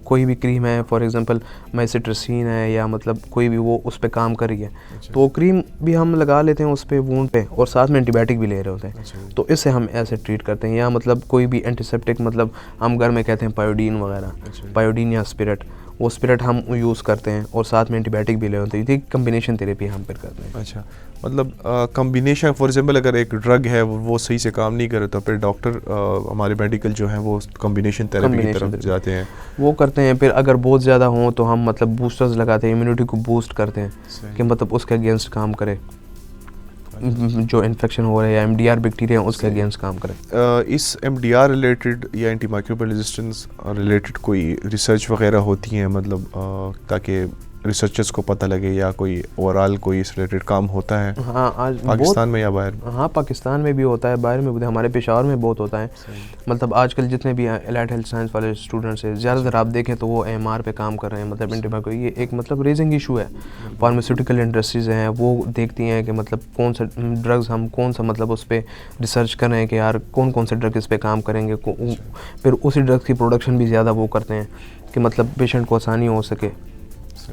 कोई भी क्रीम है, फॉर एग्जांपल माइसिट्रिसिन है या मतलब कोई भी वो उस पर काम कर रही है, तो वो क्रीम भी हम लगा लेते हैं उस पर वुंड पे, और साथ में एंटीबायोटिक भी ले रहे होते हैं, तो इससे हम ऐसे ट्रीट करते हैं। या मतलब कोई भी एंटीसेप्टिक, मतलब हम घर में कहते हैं पायोडीन वगैरह, पायोडीन या स्पिरिट, वो स्पिरिट हम यूज़ करते हैं और साथ में एंटीबायोटिक भी ले होते हैं, ये कम्बिनेशन थेरेपी हम फिर करते हैं। अच्छा, मतलब कम्बिनेशन, फॉर एग्जांपल अगर एक ड्रग है वो सही से काम नहीं करे तो फिर डॉक्टर हमारे मेडिकल जो है वो कम्बिनेशन थेरेपी की तरफ जाते हैं, वो करते हैं। फिर अगर बहुत ज़्यादा हो तो हम मतलब बूस्टर्स लगाते हैं, इम्यूनिटी को बूस्ट करते हैं कि मतलब उसके अगेंस्ट काम करे। जो इन्फेक्शन हो रहा है या MDR बैक्टीरिया है उसके अगेंस्ट काम करें। इस MDR रिलेटेड या एंटी माइक्रोबियल रेजिस्टेंस रिलेटेड कोई रिसर्च वगैरह होती हैं, मतलब ताकि रिसर्चर्स को पता लगे, या कोई ओवरऑल कोई इस रिलेटेड काम होता है? हाँ, आज पाकिस्तान में या बाहर? हाँ, पाकिस्तान में भी होता है, बाहर में भी, हमारे पेशावर में बहुत होता है। मतलब आजकल जितने भी एलाइड हेल्थ साइंस वाले स्टूडेंट्स हैं, ज़्यादातर आप देखें तो वो AMR पे काम कर रहे हैं। मतलब इंडिया को ये एक मतलब रेजिंग इशू है। फार्मास्यूटिकल इंडस्ट्रीज़ हैं, वो देखती हैं कि मतलब कौन सा ड्रग्स हम कौन सा मतलब उस पर रिसर्च कर रहे हैं कि यार कौन कौन से ड्रग इस पर काम करेंगे। फिर उसी ड्रग्स की प्रोडक्शन भी ज़्यादा वो करते हैं कि मतलब पेशेंट को आसानी हो सके।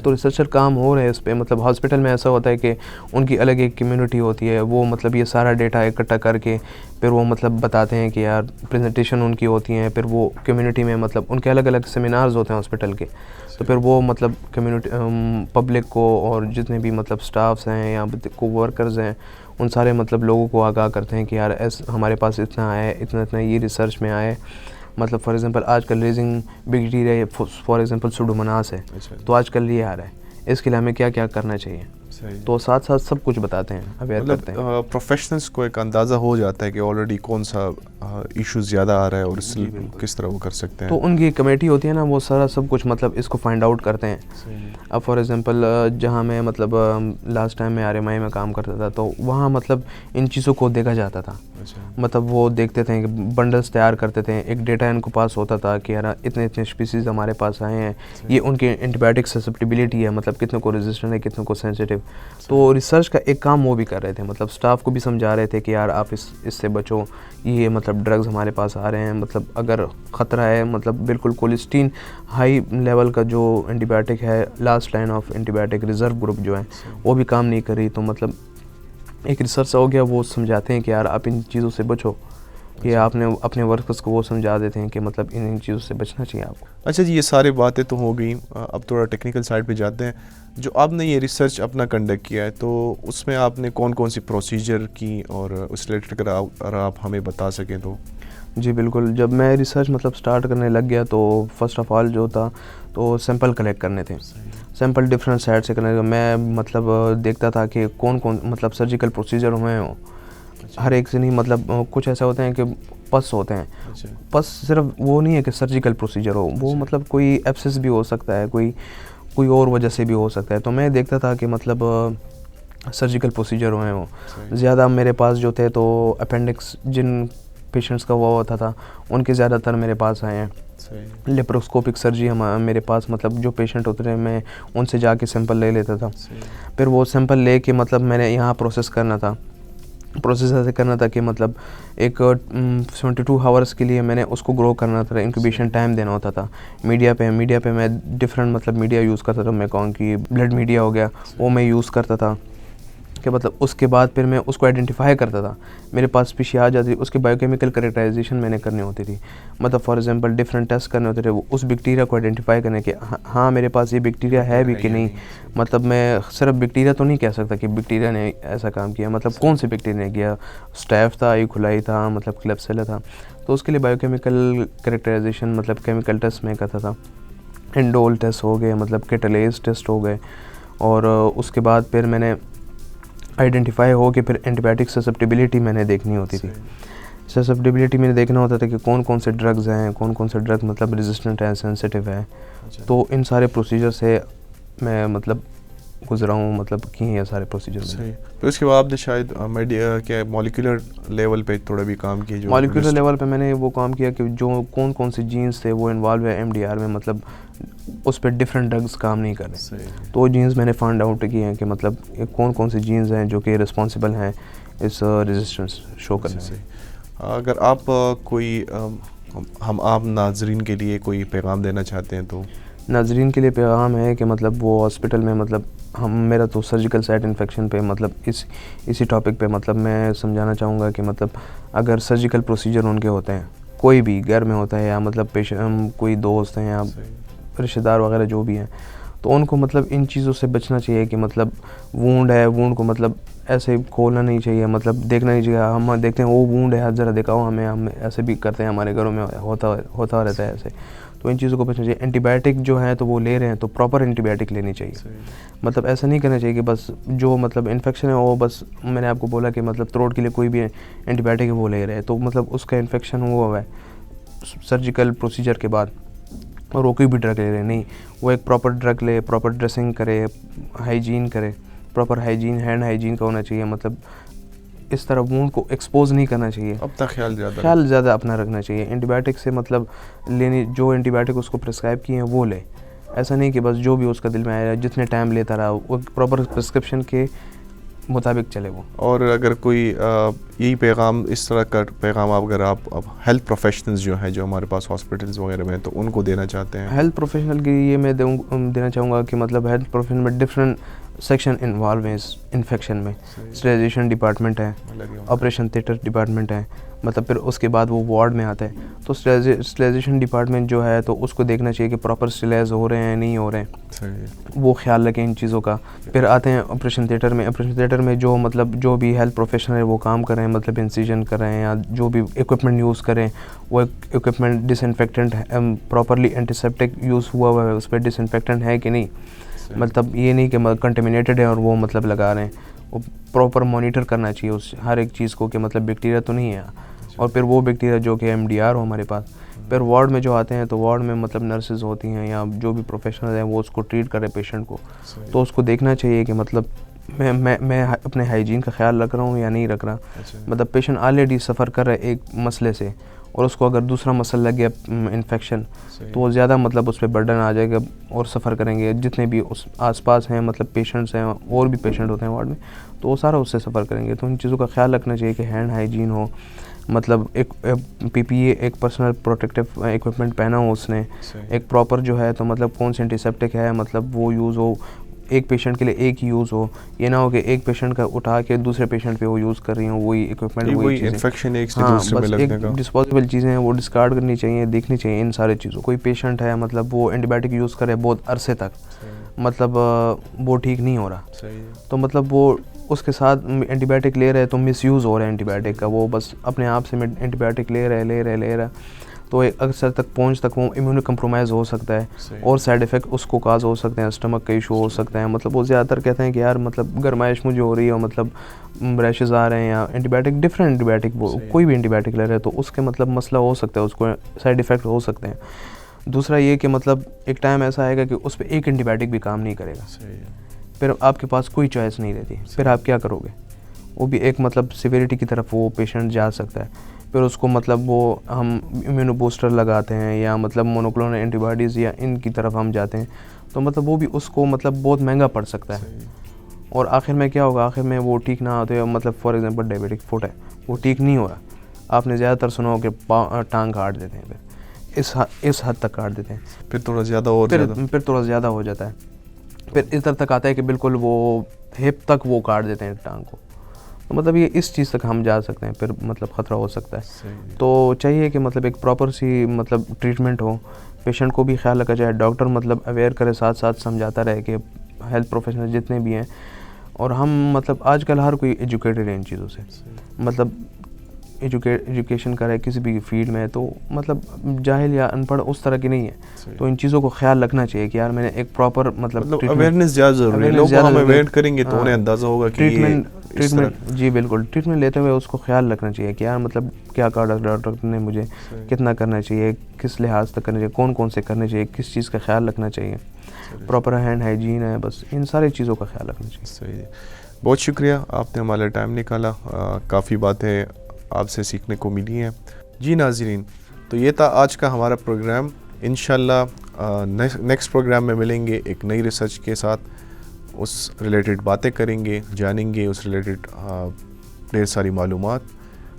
तो रिसर्चर काम हो रहे हैं इस पे। मतलब हॉस्पिटल में ऐसा होता है कि उनकी अलग एक कम्युनिटी होती है, वो मतलब ये सारा डेटा इकट्ठा करके फिर वो मतलब बताते हैं कि यार प्रेजेंटेशन उनकी होती हैं। फिर वो कम्युनिटी में मतलब उनके अलग अलग सेमिनार्स होते हैं हॉस्पिटल के, तो फिर वो मतलब कम्युनिटी पब्लिक को और जितने भी मतलब स्टाफ्स हैं या को वर्कर्स हैं उन सारे मतलब लोगों को आगाह करते हैं कि यार हमारे पास इतना आया है, इतना इतना ये रिसर्च में आया है। मतलब फॉर एग्जांपल आजकल raising bacteria for example Pseudomonas है, तो आजकल ये आ रहा है, इसके लिए हमें क्या क्या करना चाहिए। तो साथ साथ सब कुछ बताते हैं, अवेयर करते हैं। प्रोफेशनल्स को एक अंदाज़ा हो जाता है कि ऑलरेडी कौन सा इशू ज़्यादा आ रहा है और इससे किस तरह वो कर सकते हैं। तो उनकी कमेटी होती है ना, वो सारा सब कुछ मतलब इसको फाइंड आउट करते हैं। अब फॉर एग्जांपल जहाँ मैं मतलब लास्ट टाइम मैं RMI में काम करता था, तो वहाँ मतलब इन चीज़ों को देखा जाता था। मतलब वो देखते थे कि बंडल्स तैयार करते थे, एक डेटा इनको पास होता था कि यार इतने इतने स्पीसीज़ हमारे पास आए हैं, ये उनकी एंटीबायोटिक ससेप्टिबिलिटी है, मतलब कितने को रेजिस्टेंट है, कितने को सेंसिटिव। तो रिसर्च का एक काम वो भी कर रहे थे, मतलब स्टाफ को भी समझा रहे थे कि यार आप इससे बचो, ये मतलब ड्रग्स हमारे पास आ रहे हैं, मतलब अगर ख़तरा है, मतलब बिल्कुल कोलिस्टीन हाई लेवल का जो एंटीबायोटिक है, last line of antibiotic reserve group जो है वो भी काम नहीं कर रही। तो मतलब एक रिसर्च हो गया, वो समझाते हैं कि यार आप इन चीज़ों से बचो, कि आपने अपने वर्कर्स को वो समझा देते हैं कि मतलब इन चीज़ों से बचना चाहिए आपको। अच्छा जी, ये सारी बातें तो हो गई, अब थोड़ा टेक्निकल साइड पे जाते हैं। जो आपने ये रिसर्च अपना कंडक्ट किया है, तो उसमें आपने कौन कौन सी प्रोसीजर की और उस रिलेटेड अगर आप हमें बता सकें तो। जी बिल्कुल, जब मैं रिसर्च मतलब स्टार्ट करने लग गया तो फर्स्ट ऑफ ऑल जो था तो सैंपल कलेक्ट करने थे। सैंपल डिफरेंट साइड से करने, मैं मतलब देखता था कि कौन कौन मतलब सर्जिकल प्रोसीजर हुए हों। हर एक से नहीं, मतलब कुछ ऐसा होते हैं कि पस होते हैं। पस सिर्फ वो नहीं है कि सर्जिकल प्रोसीजर हो, वो मतलब कोई एब्सेस भी हो सकता है, कोई और वजह से भी हो सकता है। तो मैं देखता था कि मतलब सर्जिकल प्रोसीजर हुए हों। ज़्यादा मेरे पास जो थे तो अपेंडिक्स जिन पेशेंट्स का हुआ होता था उनके ज़्यादातर मेरे पास आए हैं। लेप्रोस्कोपिक सर्जरी हम मेरे पास मतलब जो पेशेंट होते थे मैं उनसे जाके सैंपल ले लेता था। फिर वो सैंपल ले के मतलब मैंने यहाँ प्रोसेस करना था। प्रोसेस ऐसे करना था कि मतलब एक 72 आवर्स के लिए मैंने उसको ग्रो करना था, इंक्यूबेशन टाइम देना होता था। मीडिया पे मैं डिफरेंट मतलब मीडिया यूज़ करता था। मैं कहूँ कि ब्लड मीडिया हो गया, वो मैं यूज़ करता था कि मतलब उसके बाद फिर मैं उसको आइडेंटिफाई करता था। मेरे पास स्पीशी आ जाती थी, उसकी बायोकेमिकल करेक्टराइजेशन मैंने करनी होती थी। मतलब फॉर एग्जांपल डिफरेंट टेस्ट करने होते थे उस बैक्टीरिया को आइडेंटिफाई करने के, हाँ मेरे पास ये बैक्टीरिया है भी कि नहीं। मतलब मैं सिर्फ बैक्टीरिया तो नहीं कह सकता कि बैक्टीरिया ने ऐसा काम किया, मतलब कौन से बैक्टीरिया ने किया, स्टैफ था, इकोलाई था, मतलब क्लेब्सिला था। तो उसके लिए बायोकेमिकल करेक्टराइजेशन मतलब केमिकल टेस्ट में करता था। इंडोल टेस्ट हो गए, मतलब कैटालेज टेस्ट हो गए, और उसके बाद फिर मैंने आइडेंटिफाई हो के फिर एंटीबायोटिक ससेप्टिबिलिटी मैंने देखनी होती थी। ससेप्टिबिलिटी मैंने देखना होता था कि कौन कौन से ड्रग्स हैं, कौन कौन से ड्रग मतलब रेजिस्टेंट है, सेंसिटिव है। तो इन सारे प्रोसीजर से मैं मतलब गुजरा हूँ, मतलब किए हैं सारे प्रोसीजर। सही। फिर उसके बाद आपने शायद क्या मॉलिक्यूलर लेवल पे थोड़ा भी काम किया? मॉलिक्यूलर लेवल पे मैंने वो काम किया कि जो कौन कौन से जीन्स थे वो इन्वॉल्व है MDR में, मतलब उस पर डिफरेंट ड्रग्स काम नहीं कर रहे। तो जीन्स मैंने फाइंड आउट किए हैं कि मतलब कौन कौन से जीन्स हैं जो कि रिस्पॉन्सिबल हैं इस रेजिस्टेंस शो करने से। अगर आप कोई हम आप नाजरीन के लिए कोई पैगाम देना चाहते हैं तो? नाजरीन के लिए पैगाम है कि मतलब वो हॉस्पिटल में मतलब मेरा तो सर्जिकल साइट इन्फेक्शन पे मतलब इसी टॉपिक पे मतलब मैं समझाना चाहूँगा कि मतलब अगर सर्जिकल प्रोसीजर उनके होते हैं, कोई भी घर में होता है या मतलब पेशेंट कोई दोस्त हैं या रिश्तेदार वगैरह जो भी हैं, तो उनको मतलब इन चीज़ों से बचना चाहिए कि मतलब वूंड है, वूंड को मतलब ऐसे खोलना नहीं चाहिए, मतलब देखना नहीं चाहिए। हम देखते हैं वो वूंड है, ज़रा दिखाओ हमें, हम ऐसे भी करते हैं, हमारे घरों में होता रहता है ऐसे। तो इन चीज़ों को बचना चाहिए। एंटीबायोटिक जो है तो वो ले रहे हैं तो प्रॉपर एंटीबायोटिक लेनी चाहिए। मतलब ऐसा नहीं करना चाहिए कि बस जो मतलब इन्फेक्शन है वो बस मैंने आपको बोला कि मतलब थ्रोट के लिए कोई भी एंटीबायोटिक है वो ले रहे हैं तो मतलब उसका इन्फेक्शन हुआ है सर्जिकल प्रोसीजर के बाद और वो कोई भी ड्रग ले रहे नहीं, वो एक प्रॉपर ड्रग ले, प्रॉपर ड्रेसिंग करे, हाइजीन करे, प्रॉपर हाइजीन हैंड हाइजीन का होना चाहिए। मतलब इस तरह वूंड को एक्सपोज नहीं करना चाहिए, अपना ख्याल ज़्यादा अपना रखना चाहिए। एंटीबायोटिक से मतलब लेनी जो एंटीबायोटिक उसको प्रिस्क्राइब किए हैं वो ले, ऐसा नहीं कि बस जो भी उसका दिल में आया जितने टाइम लेता रहा वो प्रॉपर प्रिस्क्रिप्शन के मुताबिक चले वो। और अगर कोई यही पैगाम इस तरह का पैगाम अगर आप अब हेल्थ प्रोफेशनल्स जो हैं जो हमारे पास हॉस्पिटल्स वगैरह में तो उनको देना चाहते हैं? हेल्थ प्रोफेशनल के लिए मैं देना चाहूँगा कि मतलब हेल्थ प्रोफेशनल में डिफरेंट सेक्शन इन्वॉल्व हैं इस इन्फेक्शन में। स्टेरिलाइजेशन डिपार्टमेंट है, ऑपरेशन थिएटर डिपार्टमेंट है, मतलब फिर उसके बाद वो वार्ड में आता है। तो स्टेरिलाइजेशन डिपार्टमेंट जो है तो उसको देखना चाहिए कि प्रॉपर स्टेलाइज हो रहे हैं नहीं हो रहे हैं, वो ख्याल रखें इन चीज़ों का। फिर आते हैं ऑपरेशन थिएटर में। ऑपरेशन थिएटर में जो मतलब जो भी हेल्थ प्रोफेशनल है वो काम कर रहे हैं, मतलब इंसिजन कर रहे हैं या जो भी इक्विपमेंट यूज़ करें वो equipment disinfectant properly antiseptic use हुआ है, उस पर डिसइंफेक्टेंट है कि नहीं। मतलब ये नहीं कि कंटेमिनेटेड है और वो मतलब लगा रहे हैं, वो प्रॉपर मॉनिटर करना चाहिए उस हर एक चीज़ को कि मतलब बैक्टीरिया तो नहीं है। और फिर वो बैक्टीरिया जो कि MDR हो हमारे पास। फिर वार्ड में जो आते हैं तो वार्ड में मतलब नर्सेज होती हैं या जो भी प्रोफेशनल हैं वो उसको ट्रीट करें पेशेंट को, तो उसको देखना चाहिए कि मतलब मैं अपने हाइजीन का ख्याल रख रहा हूँ या नहीं रख रहा। मतलब पेशेंट ऑलरेडी सफ़र कर रहा है एक मसले से और उसको अगर दूसरा मसला लग गया इन्फेक्शन तो वो ज़्यादा मतलब उस पर बर्डन आ जाएगा और सफ़र करेंगे। जितने भी उस आसपास हैं मतलब पेशेंट्स हैं और भी पेशेंट होते हैं वार्ड में तो वो सारा उससे सफ़र करेंगे। तो इन चीज़ों का ख्याल रखना चाहिए कि हैंड हाइजीन हो, मतलब एक PPE एक पर्सनल प्रोटेक्टिव इक्विपमेंट पहना हो उसने, एक प्रॉपर जो है तो मतलब कौन सा एंटीसेप्टिक है मतलब वो यूज़ हो, एक पेशेंट के लिए एक ही यूज़ हो, ये ना हो कि एक पेशेंट का उठा के दूसरे पेशेंट पे वो यूज़ कर रही हो वही इक्विपमेंट वही इन्फेक्शन एक से हाँ, दूसरे में लगने का। डिस्पोजेबल चीज़ें हैं वो डिस्कार्ड करनी चाहिए, देखनी चाहिए इन सारे चीज़ों। कोई पेशेंट है मतलब वो एंटीबायोटिक यूज़ करे बहुत अरसे तक, मतलब वो ठीक नहीं हो रहा, तो मतलब वो उसके साथ एंटीबायोटिक ले रहे हैं तो मिसयूज़ हो रहा है एंटीबायोटिक का, वो बस अपने आप से एंटीबायोटिक ले रहा है तो एक अक्सर तक पहुंच तक वो इम्यूनो कंप्रोमाइज़ हो सकता है और साइड इफ़ेक्ट उसको काज हो सकते हैं, स्टमक का इशू हो सकता है। मतलब वो ज़्यादातर कहते हैं कि यार मतलब गर्माइश मुझे हो रही है और मतलब रैशेज़ आ रहे हैं या एंटीबायोटिक डिफरेंट एंटीबायोटिक वो कोई भी एंटीबायोटिक ले रहे हैं तो उसके मतलब मसला हो सकता है, उसको साइड इफ़ेक्ट हो सकते हैं। दूसरा ये कि मतलब एक टाइम ऐसा आएगा कि उस पर एक एंटीबायोटिक भी काम नहीं करेगा, फिर आपके पास कोई चॉइस नहीं रहती, फिर आप क्या करोगे। वो भी एक मतलब सिविरिटी की तरफ वो पेशेंट जा सकता है, फिर उसको मतलब वो हम इम्यूनो बूस्टर लगाते हैं या मतलब मोनोक्लोनल एंटीबॉडीज़ या इनकी तरफ हम जाते हैं तो मतलब वो भी उसको मतलब बहुत महंगा पड़ सकता है। और आखिर में क्या होगा, आखिर में वो ठीक ना होते, मतलब फॉर एग्जांपल डायबिटिक फुट है वो ठीक नहीं हो रहा, आपने ज़्यादातर सुना हो कि टांग काट देते हैं, फिर इस हद तक काट देते हैं, फिर थोड़ा ज़्यादा और फिर थोड़ा ज़्यादा हो जाता है, फिर इस तरह तक आता है कि बिल्कुल वो हिप तक वो काट देते हैं टांग को। तो मतलब ये इस चीज़ तक हम जा सकते हैं, फिर मतलब ख़तरा हो सकता है। तो चाहिए कि मतलब एक प्रॉपर सी मतलब ट्रीटमेंट हो, पेशेंट को भी ख्याल रखा जाए, डॉक्टर मतलब अवेयर करे, साथ साथ समझाता रहे कि हेल्थ प्रोफेशनल जितने भी हैं और हम मतलब आजकल हर कोई एजुकेटेड है इन चीज़ों से, मतलब एजुकेशन करे किसी भी फील्ड में, तो मतलब जाहिल या अनपढ़ उस तरह की नहीं है। तो इन चीज़ों को ख्याल रखना चाहिए कि यार मैंने एक प्रॉपर मतलब अवेयरनेस ज़्यादा ज़रूरी है, लोग हम अवेयर करेंगे तो उन्हें अंदाज़ा होगा कि ट्रीटमेंट जी बिल्कुल, ट्रीटमेंट लेते हुए उसको ख्याल रखना चाहिए कि यार मतलब क्या कहा डॉक्टर ने मुझे, कितना करना चाहिए, किस लिहाज तक करना चाहिए, कौन कौन से करने चाहिए, किस चीज़ का ख्याल रखना चाहिए, प्रॉपर हैंड हाइजीन है, बस इन सारी चीज़ों का ख्याल रखना चाहिए। सही, बहुत शुक्रिया, आपने हमारा टाइम निकाला, काफ़ी बातें आपसे सीखने को मिली हैं। जी नाज़रीन, तो ये था आज का हमारा प्रोग्राम। इंशाल्लाह नेक्स्ट प्रोग्राम में मिलेंगे एक नई रिसर्च के साथ, उस रिलेटेड बातें करेंगे, जानेंगे उस रिलेटेड ढेर सारी मालूमात।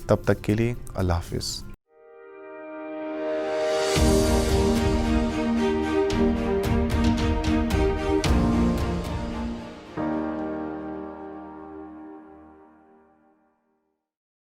तब तक के लिए अल्लाह हाफ़िज़।